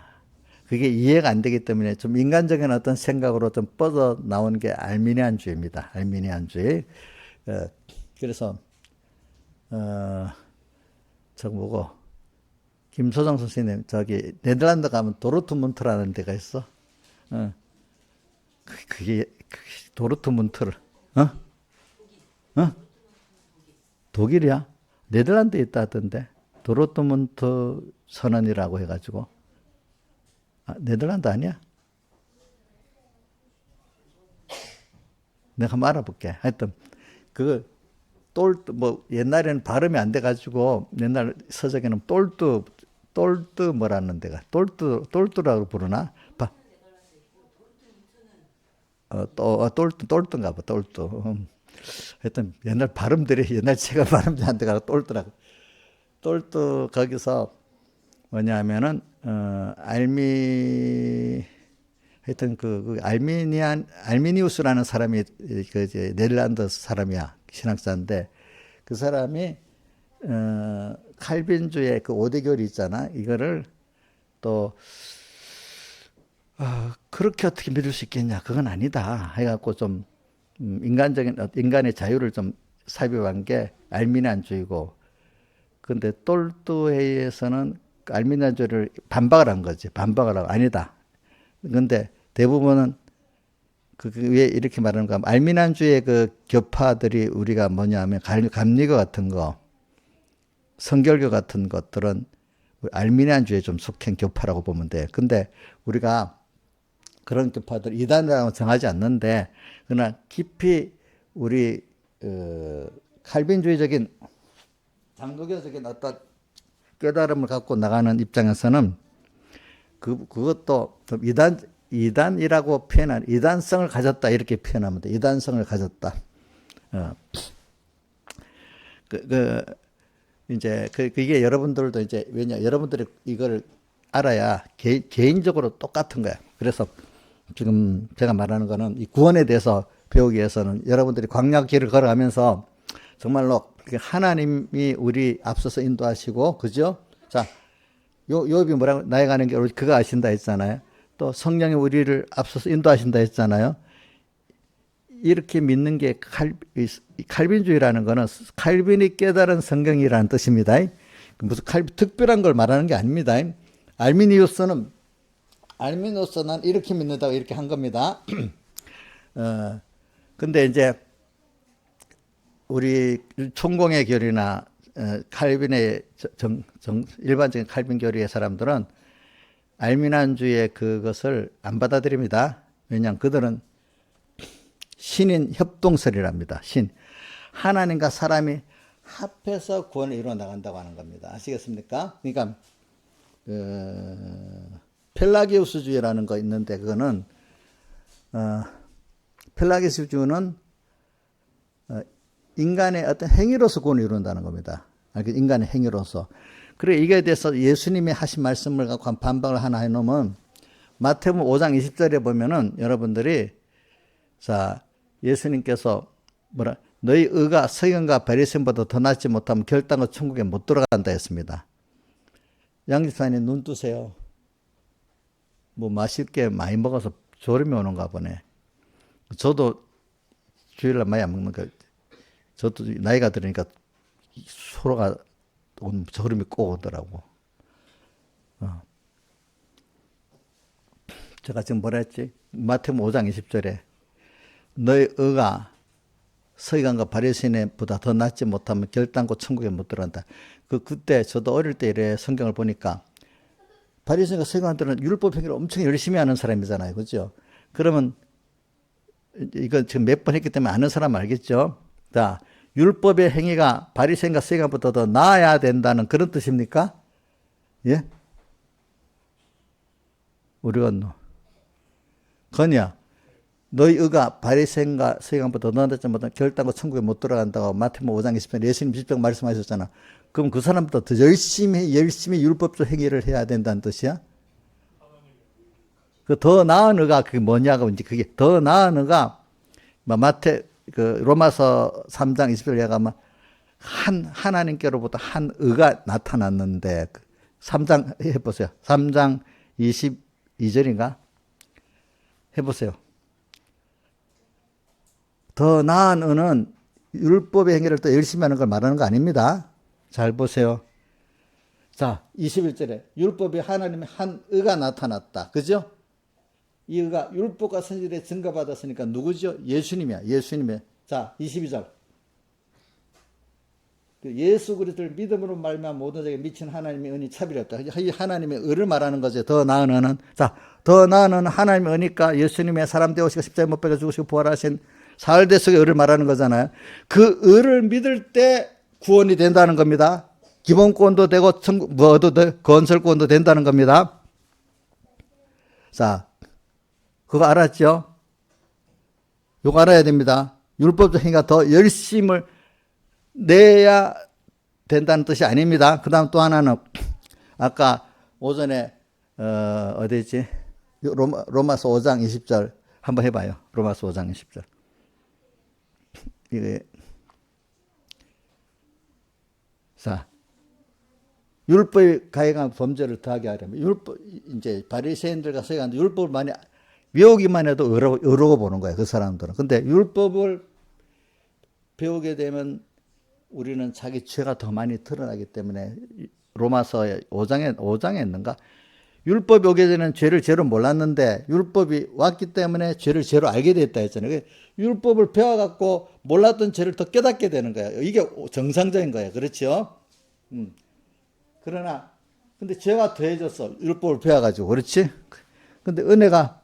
그게 이해가 안 되기 때문에 좀 인간적인 어떤 생각으로 좀 뻗어 나온 게 알미니안주의입니다. 알미니안주의. 그래서 김소정 선생님 네덜란드 가면 도르트문트라는 데가 있어. 그게 도르트문트를 독일이야? 네덜란드에 있다 하던데 도르트문트 선언이라고 해가지고 네덜란드 아니야? 내가 한번 알아볼게. 하여튼 옛날에는 발음이 안 돼가지고 옛날 서적에는 똘뜨 뭐라는 데가 똘뜨라고 부르나? 똘뜨인가 봐. 똘뜨. 하여튼 옛날 발음들이 옛날 제가 발음이 안 돼가지고 똘뜨라고. 똘뜨 거기서 뭐냐면은 하여튼 알미니우스라는 사람이 이제 네덜란드 사람이야. 신학자인데 그 사람이 칼빈주의 그 5대 교리 있잖아. 이거를 또 그렇게 어떻게 믿을 수 있겠냐? 그건 아니다. 해갖고 좀 인간의 자유를 좀 삽입한 게 알미니안주의고, 근데 똘뜨회에서는 알미니안주의를 반박을 한 거지. 반박을 하고 아니다. 근데 대부분은 왜 이렇게 말하는가? 알미니안주의 그 교파들이 우리가 뭐냐면 감리교 같은 거, 성결교 같은 것들은 알미니안주의에 좀 속한 교파라고 보면 돼. 근데 우리가 그런 교파들 이단이라고 정하지 않는데, 그러나 깊이 우리 칼빈주의적인 장로교적인 어떤 깨달음을 갖고 나가는 입장에서는 그것도 좀 이단이라고 표현한 이단성을 가졌다 이렇게 표현하면 돼. 이단성을 가졌다. 이제 이게 여러분들도 이제 왜냐 여러분들이 이걸 알아야 개인적으로 똑같은 거야. 그래서 지금 제가 말하는 거는 이 구원에 대해서 배우기 위해서는 여러분들이 광야길을 걸어가면서 정말로 하나님이 우리 앞서서 인도하시고, 그죠? 자, 요압이 뭐라고 나아가는 게 그거 아신다 했잖아요. 또 성령이 우리를 앞서서 인도하신다 했잖아요. 이렇게 믿는 게 칼빈주의라는 거는 칼빈이 깨달은 성경이라는 뜻입니다. 무슨 특별한 걸 말하는 게 아닙니다. 알미니우스는 이렇게 믿는다고 이렇게 한 겁니다. 근데 이제 우리 총공의 교리나 칼빈의 일반적인 칼빈 교리의 사람들은 알미난주의 그것을 안 받아들입니다. 왜냐하면 그들은 신인 협동설이랍니다. 하나님과 사람이 합해서 구원을 이루어 나간다고 하는 겁니다. 아시겠습니까? 그러니까 펠라기우스주의라는 거 있는데 그거는 펠라기우스주의는 인간의 어떤 행위로서 구원을 이룬다는 겁니다. 인간의 행위로서. 그래 이거에 대해서 예수님이 하신 말씀을 갖고 반박을 하나 해놓으면 마태복음 5장 20절에 보면은 여러분들이 자 예수님께서 너희 의가 서기관과 바리새인보다 더 낫지 못하면 결단과 천국에 못 들어간다 했습니다. 양집사님 눈 뜨세요. 뭐 맛있게 많이 먹어서 졸음이 오는가 보네. 저도 주일날 많이 안 먹는 거. 저도 나이가 들으니까 소로가 졸음이 꼭 오더라고. 제가 지금 뭐라 했지? 마태복음 5장 20절에 너희 의가 서기관과 바리새인보다 더 낫지 못하면 결단코 천국에 못 들어간다. 그때 저도 어릴 때 이래 성경을 보니까 바리새인과 서기관들은 율법 행위를 엄청 열심히 하는 사람이잖아요, 그렇죠? 그러면 이건 지금 몇 번 했기 때문에 아는 사람 알겠죠? 자, 율법의 행위가 바리새인과 서기관보다 더 나아야 된다는 그런 뜻입니까? 예? 우리가 건이야. 너희 의가 바리새인과 서기관보다 더 낫지 못하면 결단코 천국에 못 들어간다고 마태복음 5장 20절 예수님 직접 말씀하셨잖아. 그럼 그 사람보다 더 열심히 율법적 행위를 해야 된다는 뜻이야? 그 더 나은 의가 그게 뭐냐고 이제 그게 더 나은 의가 로마서 3장 20절에 가면 하나님께로부터 한 의가 나타났는데 3장 해보세요. 3장 22절인가? 해보세요. 더 나은 의는 율법의 행위를 또 열심히 하는 걸 말하는 거 아닙니다. 잘 보세요. 자, 21절에 율법이 하나님의 한 의가 나타났다. 그죠? 이 의가 율법과 선지자에 증거받았으니까 누구죠? 예수님이야. 예수님의. 자, 22절. 예수 그리스도를 믿음으로 말미암아 모든 자에게 미친 하나님의 은이 차별이 없다. 이 하나님의 의를 말하는 거죠. 더 나은 의는. 자, 더 나은 의는 하나님의 의니까 예수님의 사람 되오시고 십자가에 못 박혀 죽으시고 부활하신 사흘대속의 의를 말하는 거잖아요. 그 의를 믿을 때 구원이 된다는 겁니다. 기본권도 되고 천국 뭐도 건설권도 된다는 겁니다. 자, 그거 알았죠? 이거 알아야 됩니다. 율법적 행위가 더 열심을 내야 된다는 뜻이 아닙니다. 그 다음 또 하나는 아까 오전에 어디지? 로마서 5장 20절 한번 해봐요. 로마서 5장 20절. 이게 자 율법이 가해한 범죄를 더하게 하려면 율법 이제 바리새인들과 서기관들 율법을 많이 외우기만 해도 어려워 보는 거예요. 그 사람들은. 근데 율법을 배우게 되면 우리는 자기 죄가 더 많이 드러나기 때문에 로마서 5장에 있는가? 율법이 오기 전에는 죄를 죄로 몰랐는데 율법이 왔기 때문에 죄를 죄로 알게 됐다 했잖아요. 율법을 배워갖고 몰랐던 죄를 더 깨닫게 되는 거예요. 이게 정상적인 거예요. 그렇죠? 그러나 근데 죄가 더해졌어. 율법을 배워가지고. 그렇지? 근데 은혜가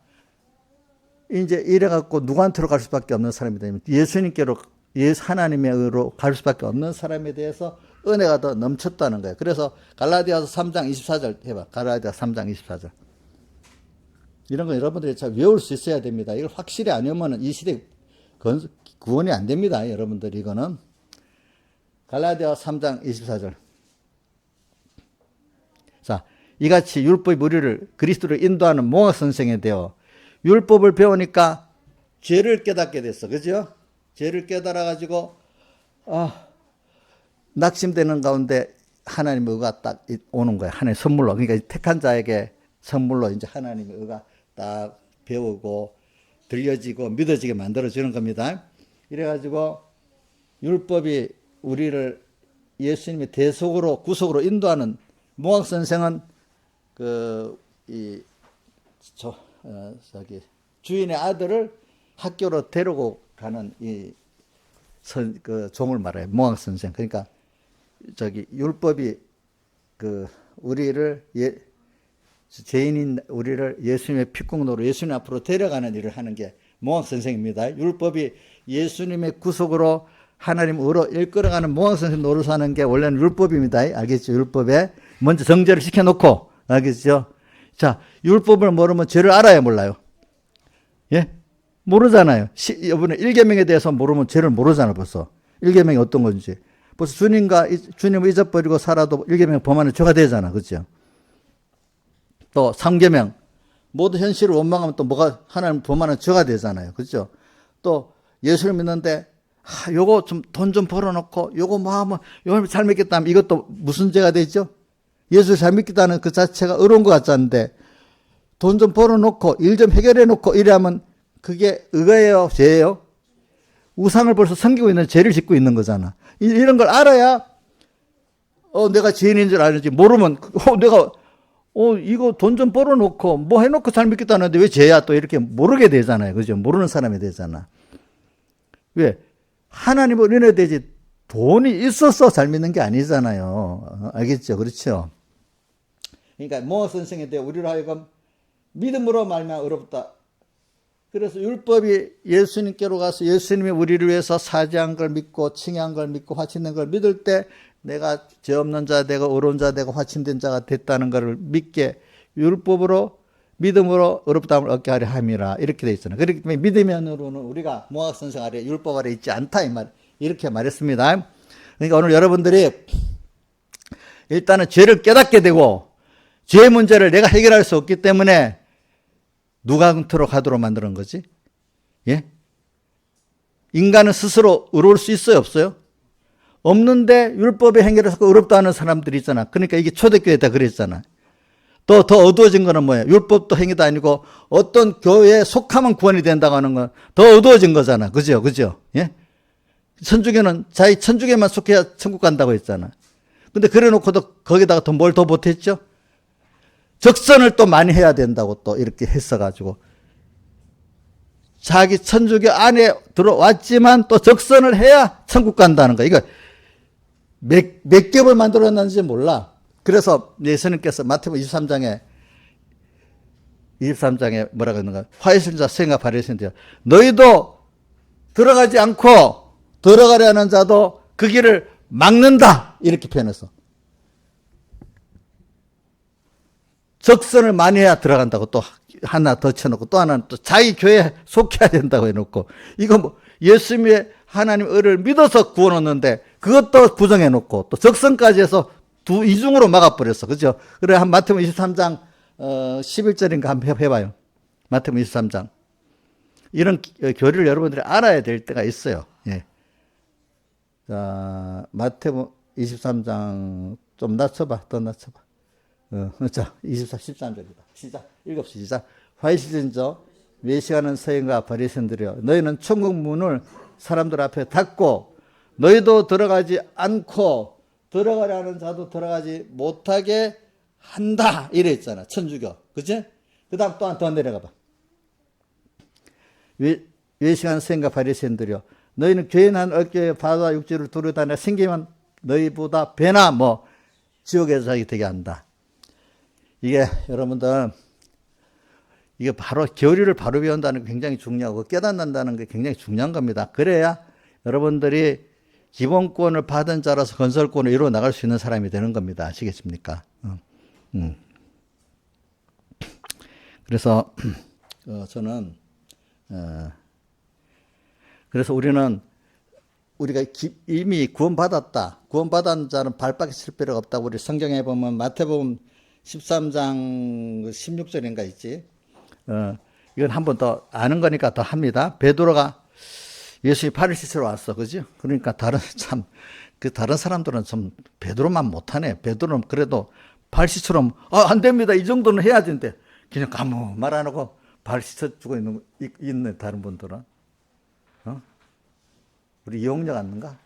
이제 이래갖고 누구한테로 갈 수밖에 없는 사람이다. 예수님께로 예수 하나님의 의로 갈 수밖에 없는 사람에 대해서 은혜가 더 넘쳤다는 거예요. 그래서 갈라디아서 3장 24절 해봐. 갈라디아 3장 24절. 이런 거 여러분들이 잘 외울 수 있어야 됩니다. 이걸 확실히 안 외우면 이 시대 구원이 안 됩니다. 여러분들 이거는. 갈라디아 3장 24절. 자, 이같이 율법이 우리를 그리스도로 인도하는 몽학 선생에 되어 율법을 배우니까 죄를 깨닫게 됐어. 그죠? 죄를 깨달아가지고, 낙심되는 가운데 하나님의 의가 딱 오는 거야. 하나님의 선물로. 그러니까 택한 자에게 선물로 이제 하나님의 의가 딱 배우고 들려지고 믿어지게 만들어주는 겁니다. 이래가지고 율법이 우리를 예수님의 대속으로 구속으로 인도하는 몽학 선생은 주인의 아들을 학교로 데리고 가는 종을 말해요. 몽학 선생. 그러니까 율법이 우리를 죄인인 우리를 예수님의 피공로로 예수님 앞으로 데려가는 일을 하는 게 몽학 선생입니다. 율법이 예수님의 구속으로 하나님 의로 이끌어가는 몽학 선생 노릇 하는 게 원래는 율법입니다. 알겠죠? 율법에 먼저 정죄를 시켜놓고, 알겠죠? 자, 율법을 모르면 죄를 알아야 몰라요. 예? 모르잖아요. 이번에 1계명에 대해서 모르면 죄를 모르잖아, 벌써. 1계명이 어떤 건지. 벌써 주님을 잊어버리고 살아도 1계명 범하는 죄가 되잖아. 그죠? 또 3계명. 모든 현실을 원망하면 또 하나님 범하는 죄가 되잖아요. 그죠? 또 예수를 믿는데, 요거 돈 좀 벌어놓고, 요거 하면, 요걸 잘 믿겠다 하면 이것도 무슨 죄가 되죠? 예수를 잘 믿겠다는 그 자체가 어려운 것 같지 않은데, 돈 좀 벌어놓고, 일 좀 해결해놓고, 이래하면 그게 의가예요? 죄예요? 우상을 벌써 섬기고 있는 죄를 짓고 있는 거잖아. 이런 걸 알아야, 내가 죄인인 줄 알지. 모르면, 이거 돈 좀 벌어놓고, 뭐 해놓고 잘 믿겠다는데 왜 죄야? 또 이렇게 모르게 되잖아요. 그죠? 모르는 사람이 되잖아. 왜? 하나님을 은혜되지 돈이 있어서 잘 믿는 게 아니잖아요. 알겠죠? 그렇죠? 그러니까 몽학 선생에 대해 우리로 하여금 믿음으로 말미암아 어렵다. 그래서 율법이 예수님께로 가서 예수님이 우리를 위해서 사죄한 걸 믿고 칭의한 걸 믿고 화친된 걸 믿을 때 내가 죄 없는 자 되고 의로운 자 되고 화친된 자가 됐다는 것을 믿게 율법으로 믿음으로 의롭다함을 얻게 하려 함이라 이렇게 되어 있잖아요. 그렇기 때문에 믿으면으로는 우리가 몽학 선생 아래 율법 아래 있지 않다 이렇게 말했습니다. 그러니까 오늘 여러분들이 일단은 죄를 깨닫게 되고 죄의 문제를 내가 해결할 수 없기 때문에 누가 근처로 가도록 만드는 거지? 예? 인간은 스스로 의로울 수 있어요, 없어요? 없는데 율법의 행위를 하고 의롭다 하는 사람들이 있잖아. 그러니까 이게 초대교회다 그랬잖아. 더 어두워진 거는 뭐예요? 율법도 행위도 아니고 어떤 교회에 속하면 구원이 된다고 하는 건 더 어두워진 거잖아. 그죠? 예? 천주교는 자기 천주교만 속해야 천국 간다고 했잖아. 근데 그래 놓고도 거기다가 더 뭘 더 못했죠? 적선을 또 많이 해야 된다고 또 이렇게 했어가지고 자기 천주교 안에 들어왔지만 또 적선을 해야 천국 간다는 거. 이거 몇 겹을 만들어놨는지 몰라. 그래서 예수님께서 마태복음 23장에 뭐라고 했는가? 화이신자 생각 바리새인데요. 너희도 들어가지 않고 들어가려는 자도 그 길을 막는다. 이렇게 표현했어. 적선을 많이 해야 들어간다고 또 하나 더 쳐놓고 또 하나는 또 자기 교회에 속해야 된다고 해놓고 이거 뭐 예수님의 하나님 의를 믿어서 구원 얻는데 그것도 부정해놓고 또 적선까지 해서 이중으로 막아버렸어. 그죠? 그래, 한 마태복음 23장 11절인가 한번 해봐요. 마태복음 23장. 이런 교리를 여러분들이 알아야 될 때가 있어요. 예. 자, 마태복음 23장 좀 낮춰봐. 더 낮춰봐. 자, 13절이다. 시작. 읽읍시다. 화이시전저 외식하는 서인과 바리새인들이여 너희는 천국 문을 사람들 앞에 닫고 너희도 들어가지 않고 들어가려는 자도 들어가지 못하게 한다. 이래 있잖아. 천주교. 그치? 그 다음 또 한 더 내려가 봐. 외식하는 서인과 바리새인들이여 너희는 죄인 한 어깨에 바다 육지를 두루다녀 생기면 너희보다 배나 지옥에서 자기 되게 한다. 이게 여러분들 이게 바로 교리를 바로 배운다는 게 굉장히 중요하고 깨닫는다는 게 굉장히 중요한 겁니다. 그래야 여러분들이 기본권을 받은 자라서 건설권을 이루어 나갈 수 있는 사람이 되는 겁니다. 아시겠습니까? 그래서 저는 그래서 우리가 이미 구원받았다. 구원받은 자는 발밖에 칠 필요가 없다고 우리 성경에 보면 마태복음 13장 16절인가 있지. 이건 한 번 더 아는 거니까 더 합니다. 베드로가 예수님이 발을 씻으러 왔어. 그죠? 그러니까 다른 사람들은 좀 베드로만 못하네. 베드로는 그래도 발 씻으러 안 됩니다. 이 정도는 해야 되는데 그냥 아무 말 안 하고 발 씻어주고 있는 다른 분들은. 우리 이용력 않는가?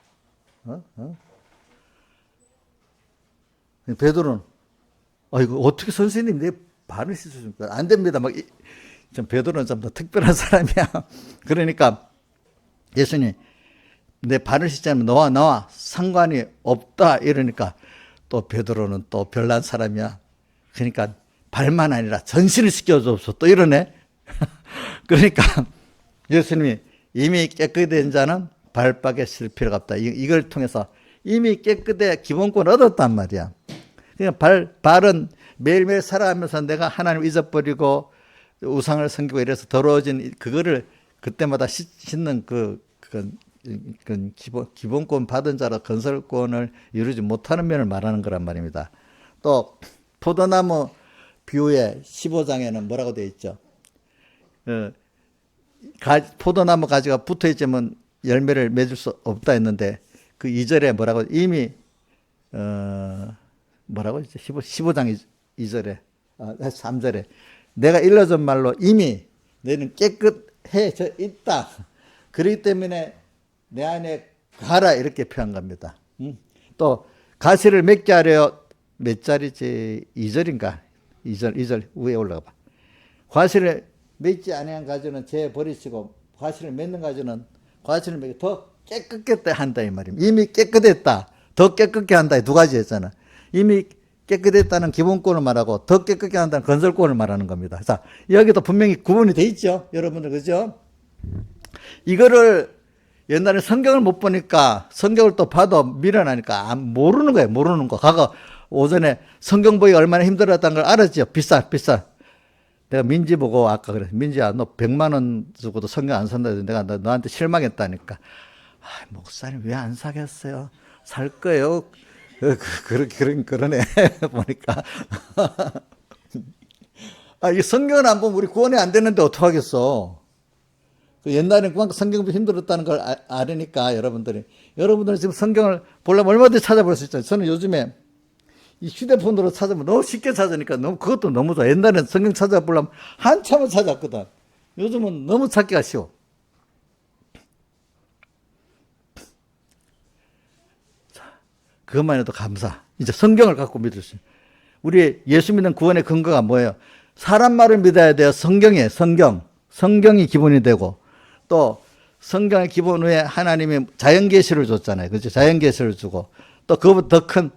베드로는 이거 어떻게 선생님 내 발을 씻어줍니까? 안 됩니다. 좀 베드로는 좀 더 특별한 사람이야. 그러니까 예수님 내 발을 씻자면 너와 나와 상관이 없다 이러니까 또 베드로는 또 별난 사람이야. 그러니까 발만 아니라 전신을 씻겨줘서 또 이러네. 그러니까 예수님이 이미 깨끗된 자는 발밖에 실 필요가 없다. 이걸 통해서 이미 깨끗해 기본권을 얻었단 말이야. 그러니까 발은 매일매일 살아가면서 내가 하나님 잊어버리고 우상을 섬기고 이래서 더러워진 그거를 그때마다 씻는 그건 기본권 받은 자라 건설권을 이루지 못하는 면을 말하는 거란 말입니다. 또 포도나무 비유의 15장에는 뭐라고 되어 있죠? 포도나무 가지가 붙어 있지만 열매를 맺을 수 없다 했는데 그 2절에 뭐라고 이미 뭐라고 했죠? 15장 2절에 3절에 내가 일러준 말로 이미 너희는 깨끗해져 있다. 그렇기 때문에 내 안에 가라 이렇게 표현한 겁니다. 또 가시를 맺게 하려 몇 자리지? 2절인가? 2절 위에 올라가 봐. 과실을 맺지 아니한 가지는 재 버리시고 과실을 맺는 가지는 과실을 맺고 더 깨끗게 한다 이 말입니다. 이미 깨끗했다. 더 깨끗게 한다. 두 가지 했잖아. 이미 깨끗했다는 기본권을 말하고 더 깨끗게 한다는 건설권을 말하는 겁니다. 자, 여기도 분명히 구분이 돼 있죠. 여러분들 그죠? 이거를 옛날에 성경을 못 보니까 성경을 또 봐도 미련하니까 모르는 거예요. 모르는 거. 과거 오전에 성경 보기 얼마나 힘들었다는 걸 알았죠. 비싸. 내가 민지 보고 아까 그랬어. 민지야, 너 100만 원 주고도 성경 안 산다. 내가 너한테 실망했다니까. 목사님 왜 안 사겠어요? 살 거예요. 그러네. 보니까. 이 성경을 안 보면 우리 구원이 안 되는데 어떡하겠어. 옛날에는 그만큼 성경도 힘들었다는 걸 아니까 여러분들은 지금 성경을 보려면 얼마든지 찾아볼 수 있잖아요. 저는 요즘에 이 휴대폰으로 찾으면 너무 쉽게 찾으니까 그것도 너무 좋아. 옛날에는 성경 찾아보려면 한참을 찾았거든. 요즘은 너무 찾기가 쉬워. 자, 그것만 해도 감사. 이제 성경을 갖고 믿을 수 있어요. 우리 예수 믿는 구원의 근거가 뭐예요? 사람 말을 믿어야 돼요. 성경이에요. 성경이 기본이 되고 또 성경의 기본 위에 하나님이 자연계시를 줬잖아요. 그렇죠? 자연계시를 주고 또 그것보다 더 큰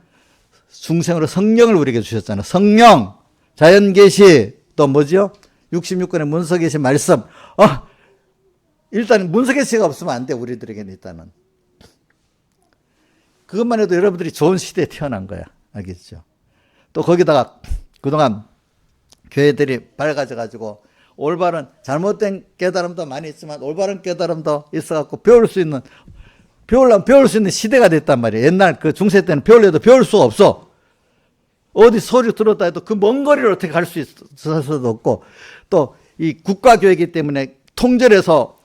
중생으로 성령을 우리에게 주셨잖아요. 성령, 자연계시, 또 뭐죠? 66권의 문서계시 말씀. 일단 문서계시가 없으면 안 돼. 우리들에게는 일단은. 그것만 해도 여러분들이 좋은 시대에 태어난 거야. 알겠죠? 또 거기다가 그동안 교회들이 밝아져가지고 올바른 잘못된 깨달음도 많이 있지만 올바른 깨달음도 있어갖고 배울 수 있는 시대가 됐단 말이에요. 옛날 그 중세 때는 배우려도 배울 수가 없어. 어디 소리 들었다 해도 그 먼 거리를 어떻게 갈 수 있어서도 없고 또 이 국가교회이기 때문에 통절해서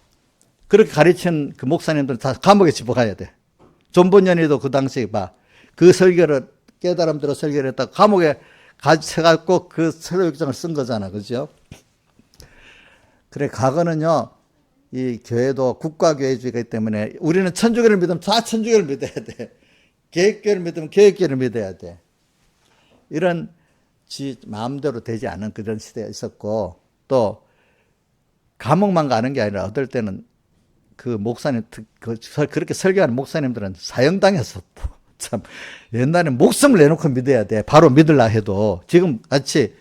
그렇게 가르친 그 목사님들은 다 감옥에 집어가야 돼. 존 본연이도 그 당시에 그 설교를 깨달음대로 설교를 했다가 감옥에 갇혀갖고 그 설교장을 쓴 거잖아. 그죠? 그래, 과거는요, 이 교회도 국가교회주의이기 때문에 우리는 천주교를 믿으면 다 천주교를 믿어야 돼. 개혁교회를 믿으면 개혁교회를 믿어야 돼. 이런 마음대로 되지 않은 그런 시대가 있었고, 또 감옥만 가는 게 아니라 어떨 때는 그 목사님, 그렇게 설교하는 목사님들은 사형당했어. 참, 옛날에 목숨을 내놓고 믿어야 돼. 바로 믿으려 해도. 지금 같이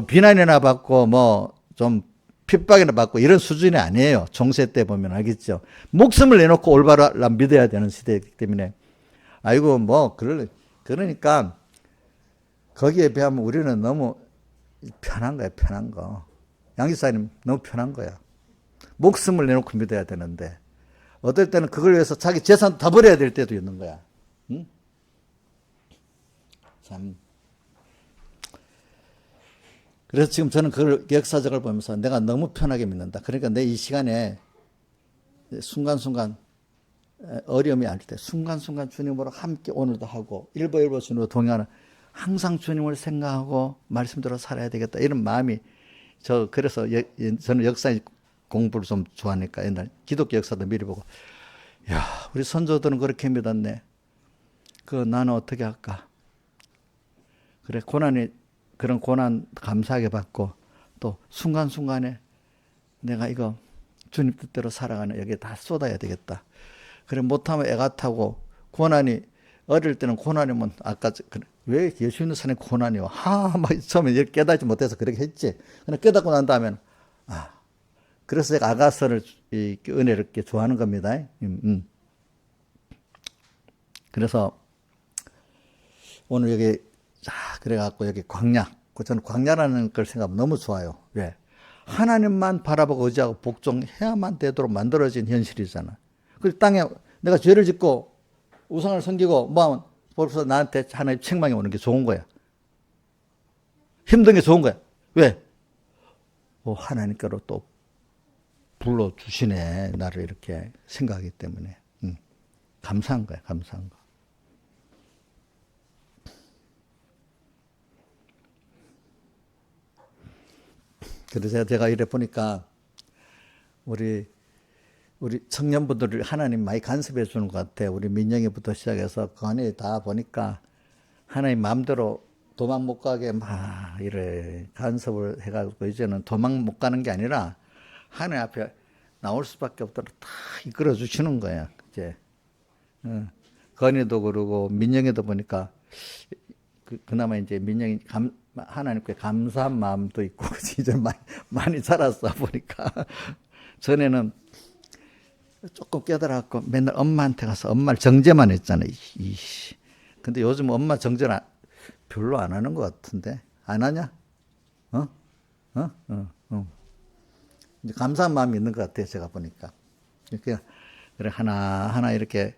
비난이나 받고 좀 핍박이나 받고 이런 수준이 아니에요. 총세 때 보면 알겠죠. 목숨을 내놓고 올바로 믿어야 되는 시대이기 때문에 아이고 뭐 그러니까 거기에 비하면 우리는 너무 편한 거야. 편한 거. 양 집사님 너무 편한 거야. 목숨을 내놓고 믿어야 되는데 어떨 때는 그걸 위해서 자기 재산 다 버려야 될 때도 있는 거야. 응? 참. 그래서 지금 저는 그걸 역사적을 보면서 내가 너무 편하게 믿는다. 그러니까 내 이 시간에 순간순간 어려움이 알 때 순간순간 주님으로 함께 오늘도 하고 일보일보 주님으로 동행하는 항상 주님을 생각하고 말씀대로 살아야 되겠다. 이런 마음이 그래서 저는 역사 공부를 좀 좋아하니까 옛날 기독교 역사도 미리 보고 야 우리 선조들은 그렇게 믿었네. 나는 어떻게 할까? 그래 그런 고난 감사하게 받고 또 순간순간에 내가 이거 주님 뜻대로 살아가는 여기에 다 쏟아야 되겠다. 그래 못하면 애가 타고 고난이 어릴 때는 고난이면 아까 왜 예수 믿는 사람이 고난이요? 막 처음에 깨닫지 못해서 그렇게 했지. 그러나 깨닫고 난 다음에는 그래서 제가 아가서를 은혜를 이렇게 좋아하는 겁니다. 그래서 오늘 여기 그래갖고 여기 광야. 저는 광야라는 걸 생각하면 너무 좋아요. 왜? 하나님만 바라보고 의지하고 복종해야만 되도록 만들어진 현실이잖아. 그 땅에 내가 죄를 짓고 우상을 섬기고 뭐하면 벌써 나한테 하나님 책망이 오는 게 좋은 거야. 힘든 게 좋은 거야. 왜? 하나님께로 또 불러주시네. 나를 이렇게 생각하기 때문에. 감사한 거야. 감사한 거. 그래서 제가 이래 보니까 우리 청년분들을 하나님 많이 간섭해 주는 것 같아요. 우리 민영이부터 시작해서 그 안에 다 보니까 하나님 마음대로 도망 못 가게 막 이래 간섭을 해가지고 이제는 도망 못 가는 게 아니라 하나님 앞에 나올 수밖에 없도록 다 이끌어 주시는 거야. 이제 건이도 그러고 민영이도 보니까 그나마 이제 민영이 하나님께 감사한 마음도 있고 이제 많이 자랐어 보니까 전에는 조금 깨달았고 맨날 엄마한테 가서 엄마를 정죄만 했잖아요. 근데 요즘 엄마 정죄는 별로 안 하는 것 같은데 안 하냐? 이제 감사한 마음이 있는 것 같아요. 제가 보니까 그래 하나 이렇게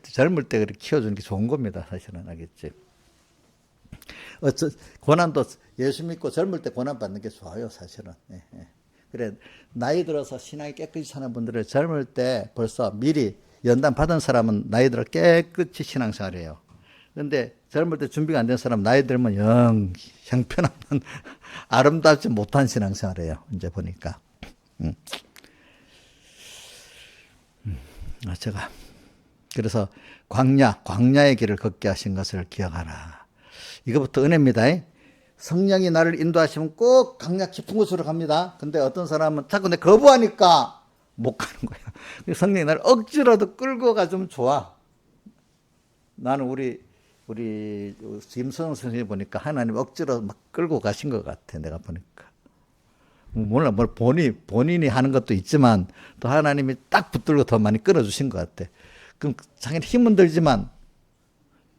젊을 때 그렇게 키워주는 게 좋은 겁니다. 사실은 알겠지. 고난도 예수 믿고 젊을 때 고난 받는 게 좋아요. 사실은. 그래 나이 들어서 신앙이 깨끗이 사는 분들은 젊을 때 벌써 미리 연단 받은 사람은 나이 들어 깨끗이 신앙생활해요. 그런데 젊을 때 준비가 안 된 사람 나이 들면 영 형편없는 아름답지 못한 신앙생활해요. 이제 보니까. 제가 그래서 광야의 길을 걷게 하신 것을 기억하라. 이거부터 은혜입니다. 성령이 나를 인도하시면 꼭 광야 깊은 곳으로 갑니다. 근데 어떤 사람은 자꾸 내 거부하니까 못 가는 거야. 성령이 나를 억지로도 끌고 가주면 좋아. 나는 우리 김선영 선생님 보니까 하나님 억지로 막 끌고 가신 것 같아. 내가 보니까. 몰라, 본인이 하는 것도 있지만 또 하나님이 딱 붙들고 더 많이 끌어주신 것 같아. 그럼 자기는 힘은 들지만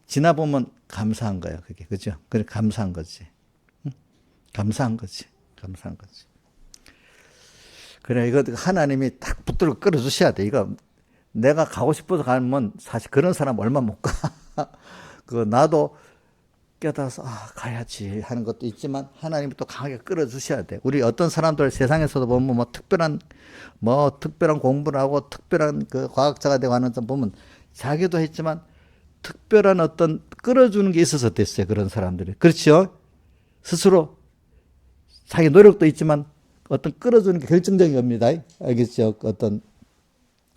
지나보면 감사한 거야, 그게. 그죠? 그래, 감사한 거지. 응? 감사한 거지. 그래, 이거 하나님이 딱 붙들고 끌어주셔야 돼. 이거 내가 가고 싶어서 가면 사실 그런 사람 얼마 못 가. 나도 깨달아서 가야지 하는 것도 있지만 하나님이 또 강하게 끌어주셔야 돼. 우리 어떤 사람들 세상에서도 보면 특별한 공부를 하고 특별한 그 과학자가 되고 하는 사람 보면 자기도 했지만 특별한 어떤 끌어주는 게 있어서 됐어요. 그런 사람들이. 그렇죠? 스스로 자기 노력도 있지만 어떤 끌어주는 게 결정적인 겁니다. 알겠죠?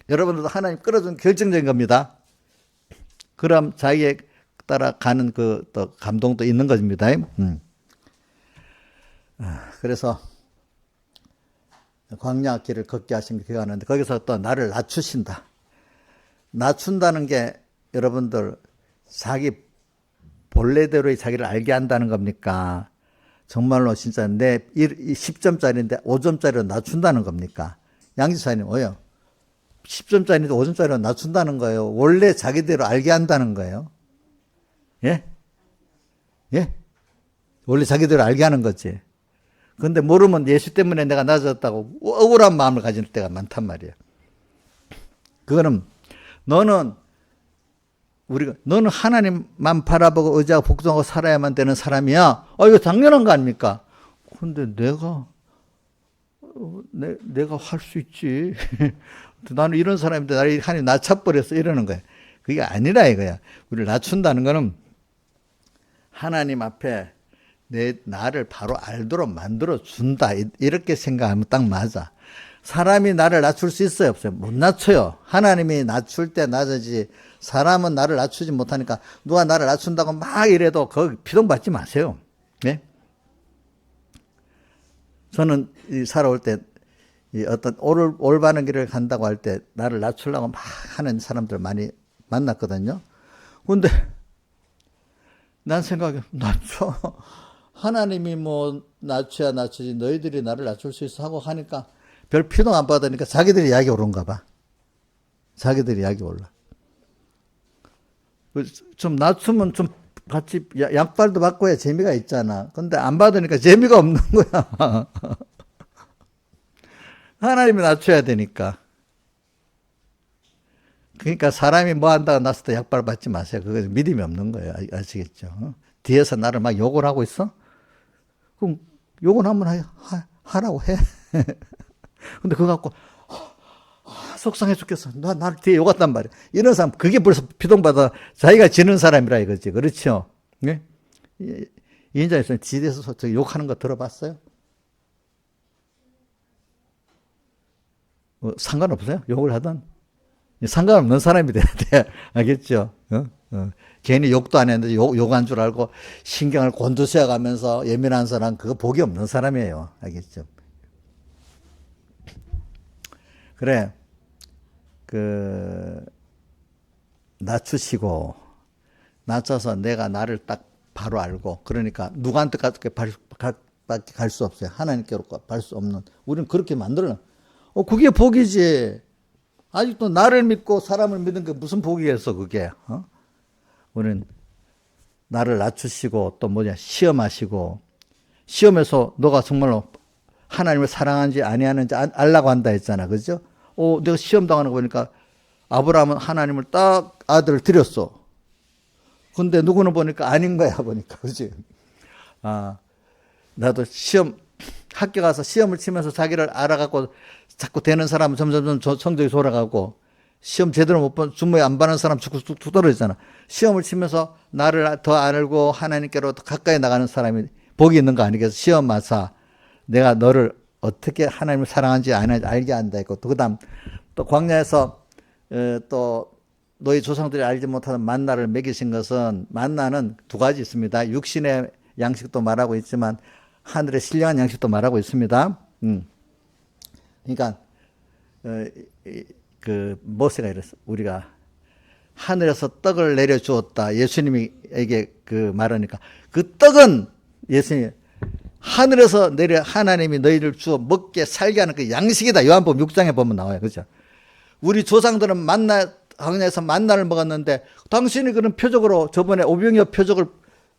여러분들도 하나님 끌어주는 게 결정적인 겁니다. 그럼 자기의 따라가는 또 감동도 있는 것입니다. 그래서 광야 길을 걷게 하신 게 기억하는데 거기서 또 나를 낮추신다. 낮춘다는 게 여러분들 자기 본래대로의 자기를 알게 한다는 겁니까? 정말로 진짜 내 10점짜리인데 5점짜리로 낮춘다는 겁니까? 양지사님, 왜요? 10점짜리인데 5점짜리로 낮춘다는 거예요. 원래 자기대로 알게 한다는 거예요. 예? 예? 원래 자기대로 알게 하는 거지. 근데 모르면 예수 때문에 내가 낮아졌다고 억울한 마음을 가질 때가 많단 말이에요. 그거는 너는 하나님만 바라보고 의지하고 복종하고 살아야만 되는 사람이야. 이거 당연한 거 아닙니까? 근데 내가 할 수 있지. 나는 이런 사람인데 나를 하나님 낮춰버렸어. 이러는 거야. 그게 아니라 이거야. 우리를 낮춘다는 거는 하나님 앞에 나를 바로 알도록 만들어준다. 이렇게 생각하면 딱 맞아. 사람이 나를 낮출 수 있어요? 없어요? 못 낮춰요. 하나님이 낮출 때 낮아지. 사람은 나를 낮추지 못하니까 누가 나를 낮춘다고 막 이래도 거기 피동받지 마세요. 네? 저는 살아올 때 어떤 올바른 길을 간다고 할 때 나를 낮추려고 막 하는 사람들 많이 만났거든요. 근데 난 생각해, 낮춰. 하나님이 뭐 낮춰야 낮추지 너희들이 나를 낮출 수 있어 하고 하니까 별 피동 안 받으니까 자기들이 약이 오른가 봐. 자기들이 약이 올라. 좀 낮추면 좀 같이 약발도 받고 해야 재미가 있잖아. 근데 안 받으니까 재미가 없는 거야. 하나님이 낮춰야 되니까. 그러니까 사람이 뭐 한다고 나서 또 약발 받지 마세요. 그거 믿음이 없는 거예요. 아시겠죠? 뒤에서 나를 막 욕을 하고 있어? 그럼 욕은 한번 하라고 해. 근데 그거 갖고 속상해 죽겠어. 나를 뒤에 욕했단 말이야. 이런 사람 그게 벌써 피동받아 자기가 지는 사람이라 이거지. 그렇죠? 네? 이인자에서 지대에서 욕하는 거 들어봤어요? 상관없어요? 욕을 하든 상관없는 사람이 돼야 돼. 알겠죠? 괜히 욕도 안 했는데 욕한 줄 알고 신경을 곤두세워 가면서 예민한 사람 그거 복이 없는 사람이에요. 알겠죠? 그래. 낮추시고 낮춰서 내가 나를 딱 바로 알고 그러니까 누구한테까지 갈 수 없어요. 하나님께로 갈 수 없는. 우리는 그렇게 만들어놔. 그게 복이지. 아직도 나를 믿고 사람을 믿는 게 무슨 복이겠어 그게. 우리는 나를 낮추시고 또 시험하시고 시험에서 너가 정말로 하나님을 사랑하는지 아니하는지 알라고 한다 했잖아. 그죠? 내가 시험 당하는 거 보니까 아브라함은 하나님을 딱 아들을 드렸어. 근데 누구는 보니까 아닌 거야 보니까. 그지? 나도 학교 가서 시험을 치면서 자기를 알아갖고 자꾸 되는 사람은 점점 성적이 돌아가고 시험 제대로 못 본 주모에 안 받는 사람 죽고 뚝 떨어지잖아. 시험을 치면서 나를 더 알고 하나님께로 더 가까이 나가는 사람이 복이 있는 거 아니겠어? 시험 마사 내가 너를 어떻게 하나님을 사랑하는지 알게 한다 했고 또 그다음 또 광야에서 또 너희 조상들이 알지 못하는 만나를 먹이신 것은 만나는 두 가지 있습니다. 육신의 양식도 말하고 있지만 하늘의 신령한 양식도 말하고 있습니다. 그러니까 모세가 이랬어. 우리가 하늘에서 떡을 내려주었다. 예수님에게 말하니까 그 떡은 예수님이 하늘에서 하나님이 너희를 주어 먹게 살게 하는 그 양식이다. 요한복음 6장에 보면 나와요. 그죠? 우리 조상들은 광야에서 만나를 먹었는데 당신이 그런 표적으로 저번에 오병이어 표적을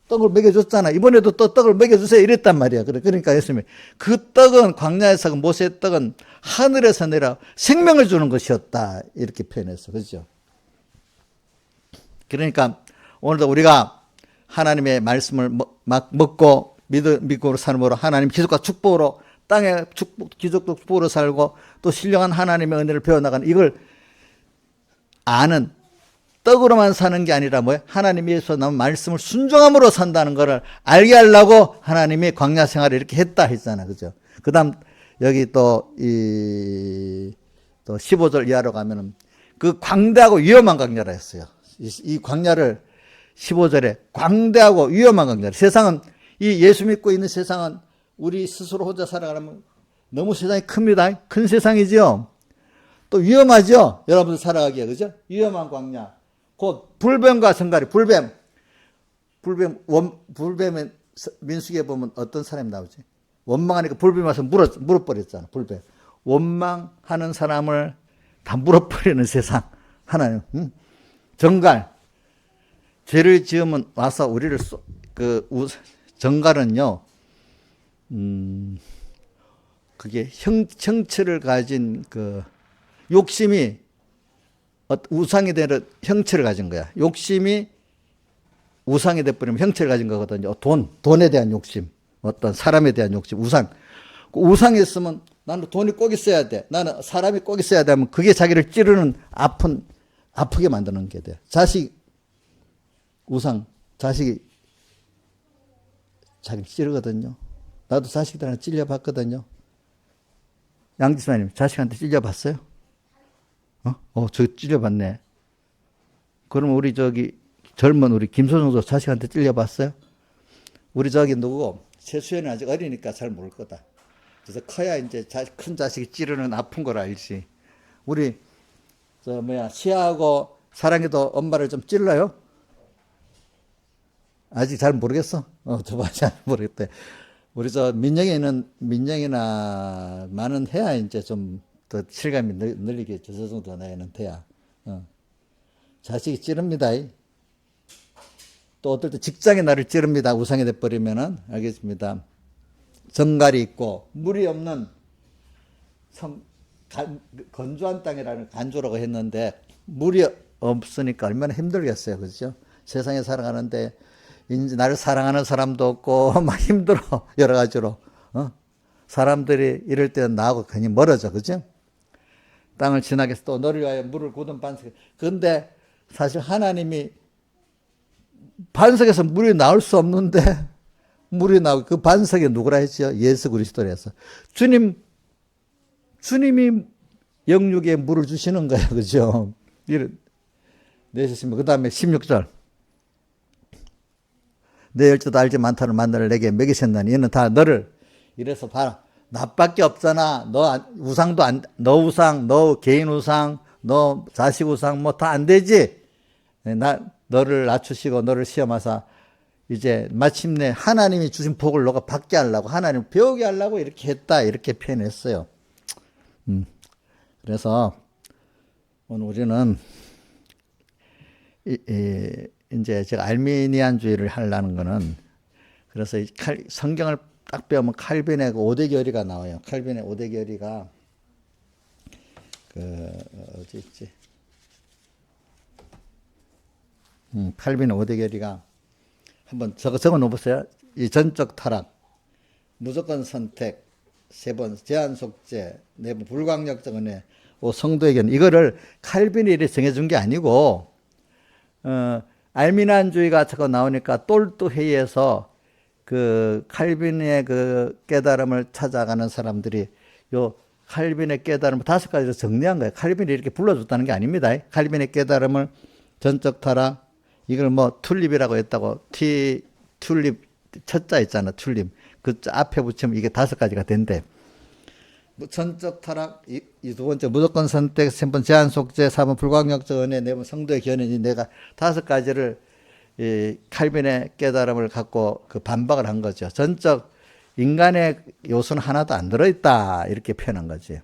떡을 먹여줬잖아. 이번에도 또 떡을 먹여주세요. 이랬단 말이야. 그러니까 예수님이 그 떡은 광야에서 그 모세의 떡은 하늘에서 내려 생명을 주는 것이었다. 이렇게 표현했어. 그죠? 그러니까 오늘도 우리가 하나님의 말씀을 먹고 믿음으로 삶으로 하나님 기적과 축복으로 땅에 기적도 축복으로 살고 또 신령한 하나님의 은혜를 배워나가는 이걸 아는 떡으로만 사는 게 아니라 하나님이 예수께서 나온 말씀을 순종함으로 산다는 것을 알게 하려고 하나님이 광야 생활을 이렇게 했다 했잖아. 그죠? 그 다음 여기 또 15절 이하로 가면은 그 광대하고 위험한 광야라 했어요. 이 광야를 15절에 광대하고 위험한 광야를 세상은 이 예수 믿고 있는 세상은 우리 스스로 혼자 살아가면 너무 세상이 큽니다. 큰 세상이죠. 또 위험하죠. 여러분들 살아가기에. 그죠? 위험한 광야. 곧 불뱀과 성가리. 불뱀의 민수기에 보면 어떤 사람이 나오지? 원망하니까 불뱀이 와서 물어버렸잖아. 불뱀. 원망하는 사람을 다 물어버리는 세상. 하나님. 정갈. 죄를 지으면 와서 우리를 정갈은요. 그게 형체를 가진 그 욕심이 우상이 되는 형체를 가진 거야. 욕심이 우상이 돼버리면 형체를 가진 거거든요. 돈에 대한 욕심, 어떤 사람에 대한 욕심, 우상. 우상이 있으면 나는 돈이 꼭 있어야 돼. 나는 사람이 꼭 있어야 되면 그게 자기를 찌르는 아프게 만드는 게 돼. 자식이 자기를 찌르거든요. 나도 자식들한테 찔려봤거든요. 양지수님, 자식한테 찔려봤어요? 저 찔려봤네. 그러면 우리 젊은 우리 김소정도 자식한테 찔려봤어요? 우리 누구고? 최수연이 아직 어리니까 잘 모를 거다. 그래서 커야 이제 큰 자식이 찌르는 아픈 걸 알지. 우리, 시아하고 사랑이도 엄마를 좀 찔러요? 아직 잘 모르겠어? 저봐, 잘 모르겠대. 우리 민영이나 많은 해야 이제 좀 더 실감이 늘리게 저 정도 나이는 돼야. 자식이 찌릅니다. 또 어떨 때 직장에 나를 찌릅니다. 우상이 돼버리면은. 알겠습니다. 정갈이 있고, 물이 없는 건조한 땅이라는 간조라고 했는데, 물이 없으니까 얼마나 힘들겠어요. 그렇죠? 세상에 살아가는데, 이제 나를 사랑하는 사람도 없고, 막 힘들어. 여러 가지로. 사람들이 이럴 때는 나하고 괜히 멀어져. 그죠? 땅을 지나게 해서 또 너를 위하여 물을 굳은 반석. 그런데 사실 하나님이 반석에서 물이 나올 수 없는데 물이 나오고 그 반석이 누구라 했죠? 예수 그리스도라 해서. 주님이 영육에 물을 주시는 거예요. 그죠? 내셨습니다. 그 다음에 16절. 내 열조도 알지 많다는 만나를 내게 먹이셨나니 이는 다 너를 이래서 봐라. 나밖에 없잖아. 너 우상, 너 개인 우상, 너 자식 우상 뭐 다 안 되지. 너를 낮추시고 너를 시험하사 이제 마침내 하나님이 주신 복을 너가 받게 하려고 하나님 배우게 하려고 이렇게 했다 이렇게 표현했어요. 그래서 오늘 우리는 이제 제가 알미니안주의를 하려는 거는 그래서 성경을 딱 배우면 칼빈의 5대 교리가 나와요. 칼빈의 5대 교리가 어디 있지? 칼빈의 5대 교리가 한번 적어 놓으세요. 이 전적 타락, 무조건 선택, 3번 제한 속죄, 4번 불광력적 은혜, 5 성도에게는 이거를 칼빈이 이렇게 정해준 게 아니고 알미니안주의가 자꾸 나오니까 똘뚜 회의에서 그 칼빈의 그 깨달음을 찾아가는 사람들이 요 칼빈의 깨달음을 5가지로 정리한 거예요. 칼빈이 이렇게 불러줬다는 게 아닙니다. 칼빈의 깨달음을 전적 타락, 이걸 뭐 튤립이라고 했다고 튤립 첫자 있잖아. 튤립 그 앞에 붙이면 이게 5가지가 된대. 전적 타락, 이 2번째 무조건 선택, 3번 제한 속죄, 4번 불광력적 은혜, 4번 성도의 견인이 내가 5가지를 이 칼빈의 깨달음을 갖고 그 반박을 한 거죠. 전적 인간의 요소는 하나도 안 들어있다 이렇게 표현한 거지.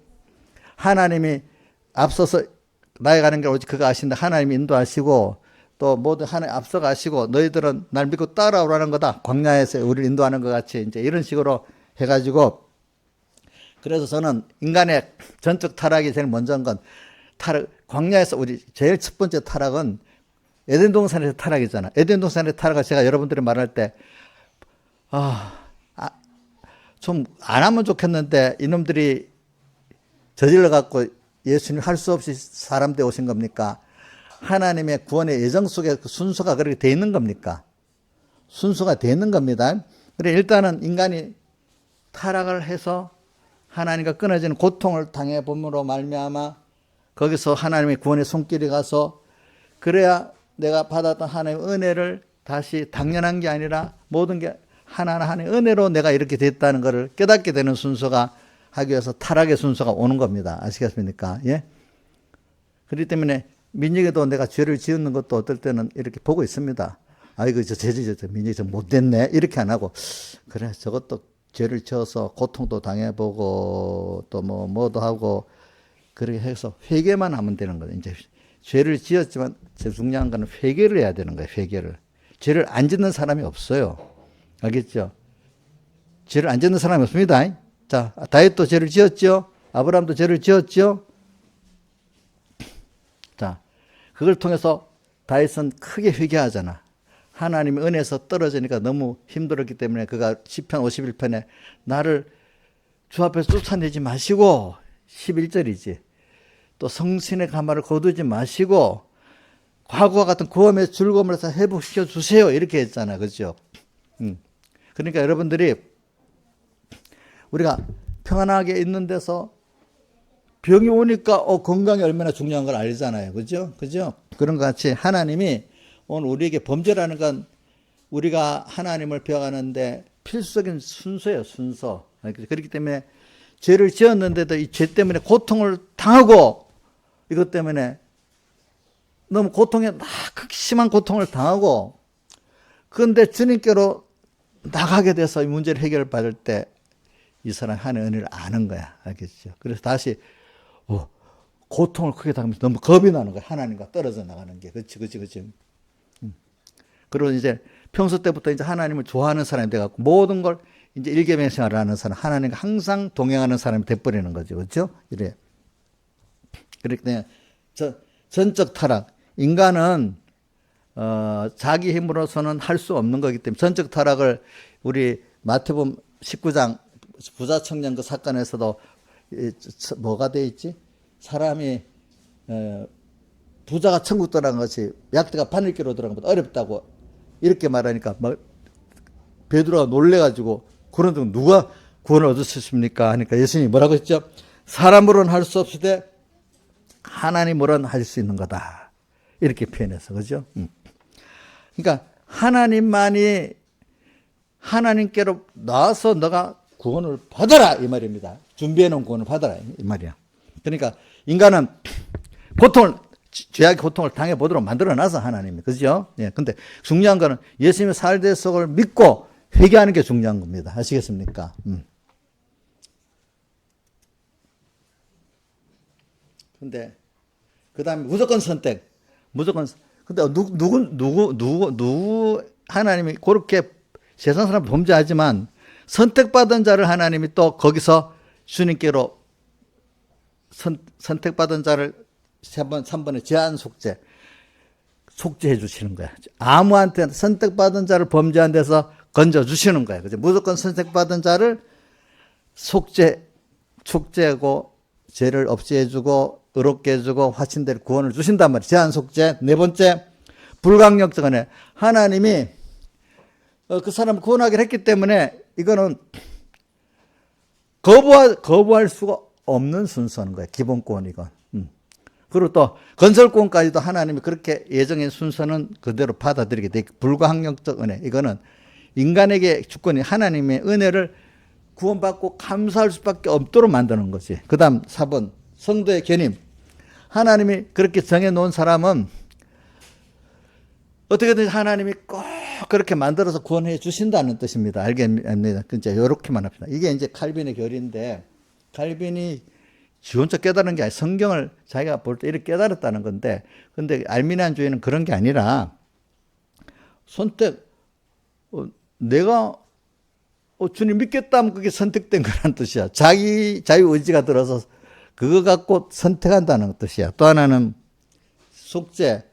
하나님이 앞서서 나아가는 게 오직 그가 아신다. 하나님이 인도하시고 또 모두 하나님 앞서가시고 너희들은 날 믿고 따라오라는 거다. 광야에서 우리를 인도하는 것 같이 이제 이런 식으로 해가지고 그래서 저는 인간의 전적 타락이 제일 먼저인 건 광야에서 우리 제일 첫 번째 타락은 에덴 동산에서 타락이잖아. 에덴 동산에서 타락을 제가 여러분들이 말할 때, 좀 안 하면 좋겠는데, 이놈들이 저질러갖고 예수님 할 수 없이 사람 돼 오신 겁니까? 하나님의 구원의 예정 속에 그 순서가 그렇게 돼 있는 겁니까? 순서가 돼 있는 겁니다. 그래, 일단은 인간이 타락을 해서 하나님과 끊어지는 고통을 당해봄으로 말미암아 거기서 하나님의 구원의 손길이 가서 그래야 내가 받았던 하나님의 은혜를 다시 당연한 게 아니라 모든 게 하나하나의 은혜로 내가 이렇게 됐다는 것을 깨닫게 되는 순서가 하기 위해서 타락의 순서가 오는 겁니다. 아시겠습니까? 예? 그렇기 때문에 민영이도 내가 죄를 지었는 것도 어떨 때는 이렇게 보고 있습니다. 아이고, 민혁이 좀 못됐네. 이렇게 안 하고, 그래, 저것도 죄를 지어서 고통도 당해보고, 또 뭐도 하고, 그렇게 해서 회개만 하면 되는 거예요. 이제 죄를 지었지만, 제일 중요한 거는 회개를 해야 되는 거예요, 회개를. 죄를 안 짓는 사람이 없어요. 알겠죠? 죄를 안 짓는 사람이 없습니다. 자, 다윗도 죄를 지었죠? 아브라함도 죄를 지었죠? 자, 그걸 통해서 다윗은 크게 회개하잖아. 하나님의 은혜에서 떨어지니까 너무 힘들었기 때문에 그가 시편 51편에 나를 주 앞에서 쫓아내지 마시고 11절이지. 또 성신의 가마를 거두지 마시고 과거와 같은 구원의 즐거움을 해서 회복시켜 주세요. 이렇게 했잖아. 그죠? 그러니까 여러분들이 우리가 평안하게 있는 데서 병이 오니까 건강이 얼마나 중요한 걸 알잖아요. 그죠? 그죠? 그런 것 같이 하나님이 오늘 우리에게 범죄라는 건 우리가 하나님을 배워가는데 필수적인 순서예요. 순서. 그렇기 때문에 죄를 지었는데도 이 죄 때문에 고통을 당하고 이것 때문에 너무 고통에 극심한 고통을 당하고 그런데 주님께로 나가게 돼서 이 문제를 해결받을 때 이 사람 하나님의 은혜를 아는 거야. 알겠죠? 그래서 다시 고통을 크게 당하면서 너무 겁이 나는 거야. 하나님과 떨어져 나가는 게. 그렇지. 그리고 이제 평소 때부터 이제 하나님을 좋아하는 사람이 돼갖고 모든 걸 이제 일개명 생활을 하는 사람, 하나님과 항상 동행하는 사람이 돼버리는 거죠. 그렇죠? 이래. 그렇기 때문에 전적 타락. 인간은 자기 힘으로서는 할 수 없는 거기 때문에 전적 타락을 우리 마태복음 19장 부자 청년 그 사건에서도 뭐가 돼 있지? 사람이 부자가 천국 들어간 것이 약대가 바늘기로 들어간 것보다 어렵다고 이렇게 말하니까 베드로가 놀래가지고 그런 등 누가 구원을 얻을 수 있습니까? 하니까 예수님이 뭐라고 했죠? 사람으로는 할 수 없으되 하나님으로는 할 수 있는 거다. 이렇게 표현해서 그죠? 그러니까 하나님만이 하나님께로 나와서 너가 구원을 받아라 이 말입니다. 준비해놓은 구원을 받아라 이 말이야. 그러니까 인간은 죄악의 고통을 당해보도록 만들어놔서 하나님이. 그죠? 예. 근데 중요한 거는 예수님의 살대 속을 믿고 회개하는 게 중요한 겁니다. 아시겠습니까? 근데, 그 다음에 무조건 선택. 근데 누구, 하나님이 그렇게 세상 사람 범죄하지만 선택받은 자를 하나님이 또 거기서 주님께로 선택받은 자를 3번에 제한 속죄해 주시는 거야. 아무한테 선택받은 자를 범죄한 데서 건져 주시는 거야. 그죠? 무조건 선택받은 자를 속죄하고 죄를 없애해 주고 의롭게 해주고 화친대로 구원을 주신단 말이에요. 제한 속죄. 네 번째, 불강력적 은혜. 하나님이 그 사람을 구원하기로 했기 때문에 이거는 거부할 수가 없는 순서인 거예요. 기본권 이건. 그리고 또 건설권까지도 하나님이 그렇게 예정한 순서는 그대로 받아들이게 돼. 불가항력적 은혜. 이거는 인간에게 주권이 하나님의 은혜를 구원받고 감사할 수밖에 없도록 만드는 거지. 그 다음 4번 성도의 견임. 하나님이 그렇게 정해놓은 사람은 어떻게든 하나님이 꼭 그렇게 만들어서 구원해 주신다는 뜻입니다. 알겠습니다. 이제 이렇게만 합시다. 이게 이제 칼빈의 결인데 칼빈이 지 혼자 깨달은 게 아니라 성경을 자기가 볼 때 이렇게 깨달았다는 건데, 근데 알미니안주의는 그런 게 아니라 선택, 내가 주님 믿겠다면 그게 선택된 거란 뜻이야. 자유 의지가 들어서 그거 갖고 선택한다는 뜻이야. 또 하나는 속죄.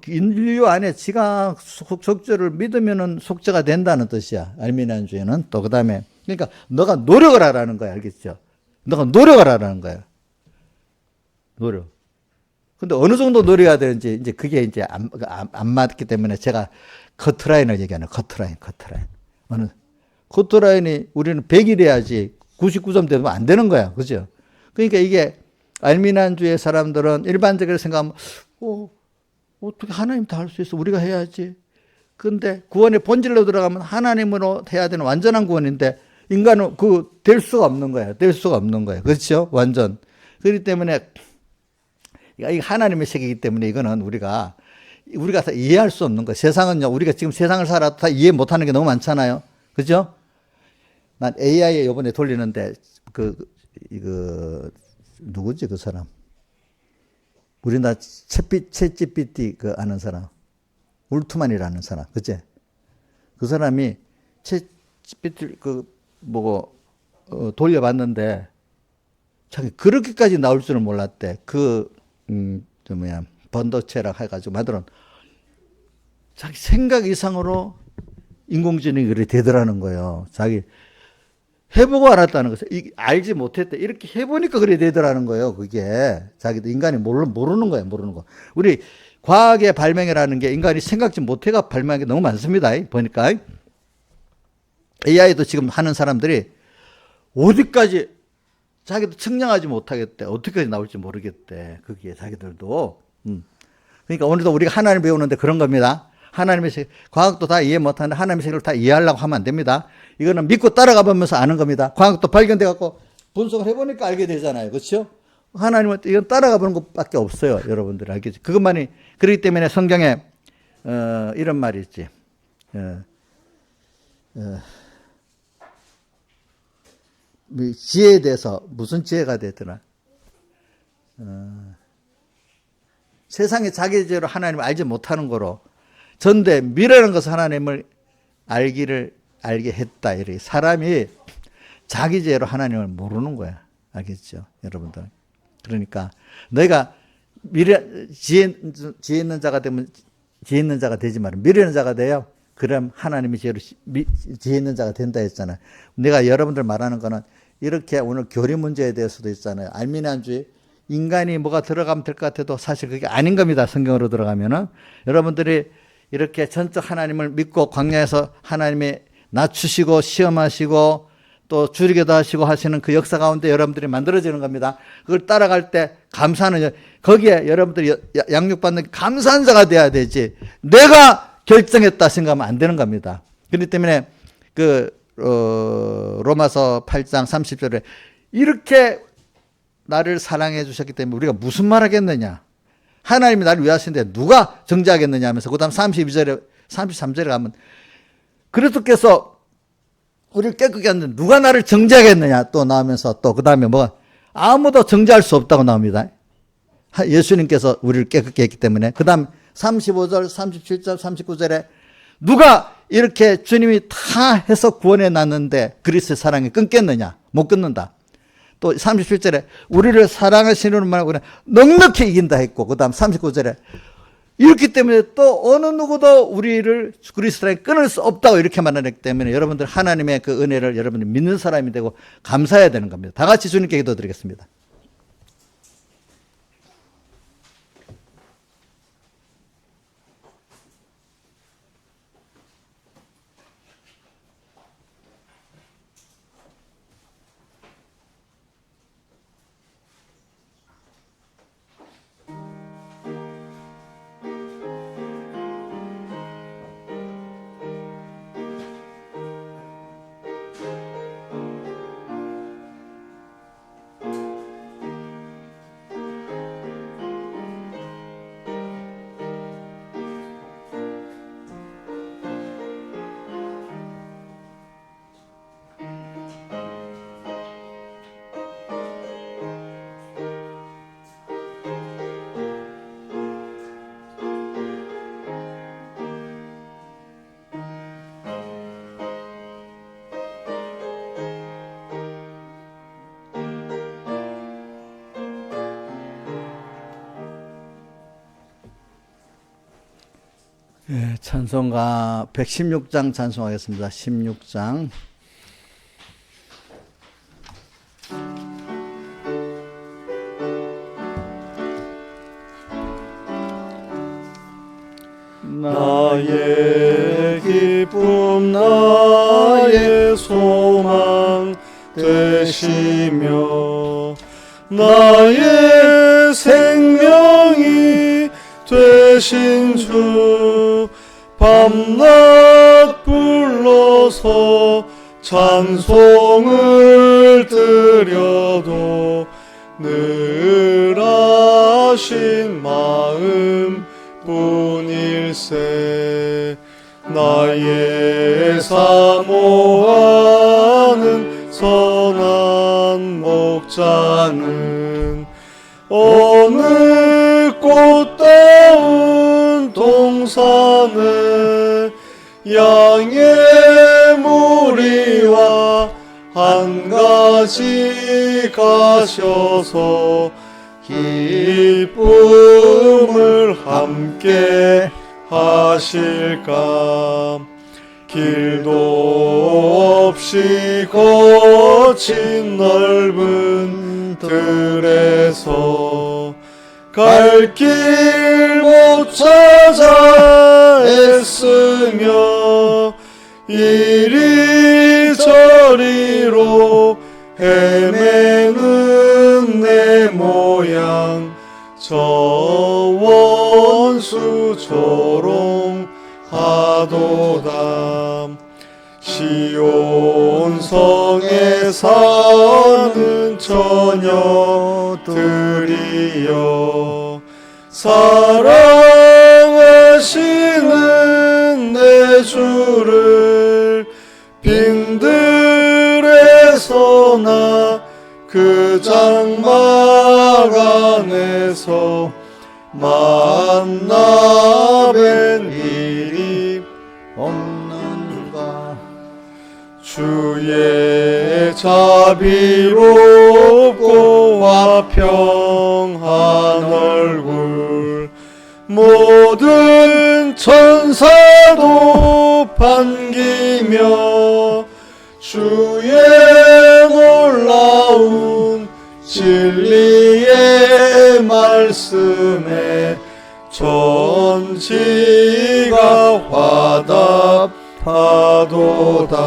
인류 안에 지가 속죄를 믿으면은 속죄가 된다는 뜻이야. 알미니안주의는. 또 그 다음에 그러니까 너가 노력을 하라는 거야. 알겠죠? 너가 노력을 하라는 거야. 노력. 근데 어느 정도 노력해야 되는지 이제 그게 이제 안 맞기 때문에 제가 커트라인을 얘기하는 커트라인. 커트라인이 우리는 100일 해야지 99점 되면 안 되는 거야. 그죠? 그러니까 이게 알미니안주의 사람들은 일반적으로 생각하면 어떻게 하나님 다 할 수 있어? 우리가 해야지. 근데 구원의 본질로 들어가면 하나님으로 해야 되는 완전한 구원인데 인간은 될 수가 없는 거야. 될 수가 없는 거야. 그렇죠? 완전. 그렇기 때문에 이 하나님의 세계이기 때문에 이거는 우리가 우리가 다 이해할 수 없는 거예요. 세상은요, 우리가 지금 세상을 살아도 다 이해 못하는 게 너무 많잖아요. 그죠? 난 AI에 요번에 돌리는데, 누구지, 그 사람? 우리나라 챗GPT 아는 사람. 울트만이라는 사람. 그치? 그 사람이 챗GPT 돌려봤는데, 자기 그렇게까지 나올 줄은 몰랐대. 번더체락 해가지고 만들어 자기 생각 이상으로 인공지능이 그래 되더라는 거예요. 자기 해보고 알았다는 거죠. 알지 못했대. 이렇게 해보니까 그래 되더라는 거예요. 그게 자기도 인간이 모르는 거예요. 모르는 거. 우리 과학의 발명이라는 게 인간이 생각지 못해가 발명한 게 너무 많습니다. 보니까 AI도 지금 하는 사람들이 어디까지 자기도 측량하지 못하겠대. 어떻게까지 나올지 모르겠대. 그게 자기들도. 그러니까 오늘도 우리가 하나님 배우는데 그런 겁니다. 하나님의 세, 과학도 다 이해 못하는데 하나님의 세계를 다 이해하려고 하면 안 됩니다. 이거는 믿고 따라가 보면서 아는 겁니다. 과학도 발견돼 갖고 분석을 해보니까 알게 되잖아요. 그렇죠? 하나님은 이건 따라가 보는 것밖에 없어요. 여러분들 알겠죠? 그것만이 그렇기 때문에 성경에 이런 말이 있지. 지혜에 대해서 무슨 지혜가 되더라? 세상에 자기제로 하나님을 알지 못하는 거로 전대 미래라는 것을 하나님을 알게 했다. 이렇게 사람이 자기제로 하나님을 모르는 거야. 알겠죠? 여러분들. 그러니까 너희가 지혜 있는 자가 되면 지혜 있는 자가 되지 말고 미래 있는 자가 돼요. 그럼 하나님이 지혜 있는 자가 된다 했잖아요. 내가 여러분들 말하는 거는 이렇게 오늘 교리 문제에 대해서도 있잖아요. 알미니안주의 인간이 뭐가 들어가면 될 것 같아도 사실 그게 아닌 겁니다. 성경으로 들어가면은. 여러분들이 이렇게 전적 하나님을 믿고 광야에서 하나님이 낮추시고 시험하시고 또 줄이게도 하시고 하시는 그 역사 가운데 여러분들이 만들어지는 겁니다. 그걸 따라갈 때 감사하는, 거기에 여러분들이 양육받는 감사한 자가 돼야 되지. 내가 결정했다 생각하면 안 되는 겁니다. 그렇기 때문에 로마서 8장 30절에 이렇게 나를 사랑해 주셨기 때문에 우리가 무슨 말 하겠느냐. 하나님이 나를 위하시는데 누가 정죄하겠느냐 하면서 그 다음 32절에 33절에 가면 그리스도께서 우리를 깨끗게 하는데 누가 나를 정죄하겠느냐 또 나오면서 또 그 다음에 뭐가 아무도 정죄할 수 없다고 나옵니다. 예수님께서 우리를 깨끗게 했기 때문에. 그 다음 35절 37절 39절에 누가 이렇게 주님이 다 해서 구원해 놨는데 그리스도의 사랑이 끊겠느냐. 못 끊는다. 또 37절에 우리를 사랑하시는 말하고 넉넉히 이긴다 했고 그 다음 39절에 이렇기 때문에 또 어느 누구도 우리를 그리스도에 끊을 수 없다고 이렇게 말하기 때문에 여러분들 하나님의 그 은혜를 여러분들 믿는 사람이 되고 감사해야 되는 겁니다. 다 같이 주님께 기도드리겠습니다. 예, 찬송가 116장 찬송하겠습니다. 16장. 나의 기쁨 나의 소망 되시며 나의 생명이 되신 주 밤낮 불러서 찬송을 드려도 늘 하신 마음 뿐일세. 나의 사모하는 선한 목자는 어느 꽃다운 동산에 양의 무리와 한 가지 가셔서 기쁨을 함께 하실까. 길도 없이 거친 넓은 들에서 갈 길 못 찾아 애쓰며 이리저리로 헤매는 내 모양 저 원수 조롱하도다. 시온 성에 사는 처녀들이여 사랑하시는 내 주를 빈들에서나 그 장막 안에서 만나 뵌 일이 없는가. 주의 자비롭고 화평한 얼굴 모든 천사도 반기며 주의 놀라운 진리의 말씀에 전지가 화답하도다.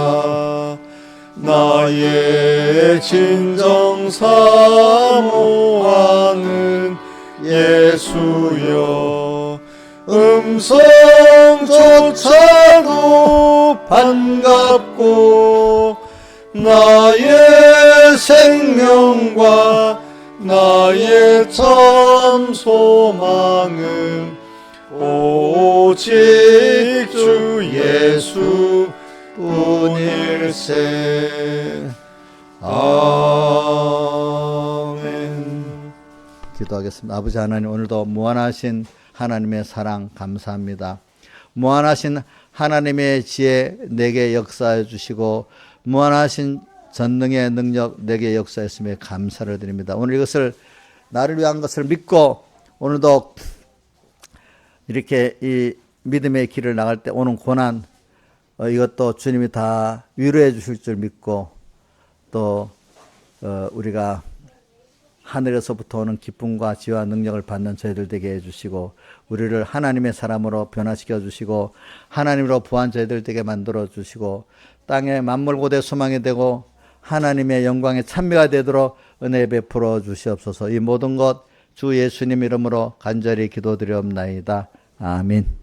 나의 진정 사모하는 예수여 음성조차도 반갑고 나의 생명과 나의 참 소망은 오직 주 예수 뿐일세. 아멘. 기도하겠습니다. 아버지 하나님, 오늘도 무한하신 하나님의 사랑 감사합니다. 무한하신 하나님의 지혜 내게 역사해 주시고 무한하신 전능의 능력 내게 역사했음에 감사를 드립니다. 오늘 이것을 나를 위한 것을 믿고 오늘도 이렇게 이 믿음의 길을 나갈 때 오는 고난 이것도 주님이 다 위로해 주실 줄 믿고 또 우리가 하늘에서부터 오는 기쁨과 지혜와 능력을 받는 저희들 되게 해주시고 우리를 하나님의 사람으로 변화시켜 주시고 하나님으로 부한 저희들 되게 만들어 주시고 땅에 만물 고대 소망이 되고 하나님의 영광의 찬미가 되도록 은혜 베풀어 주시옵소서. 이 모든 것 주 예수님 이름으로 간절히 기도드리옵나이다. 아멘.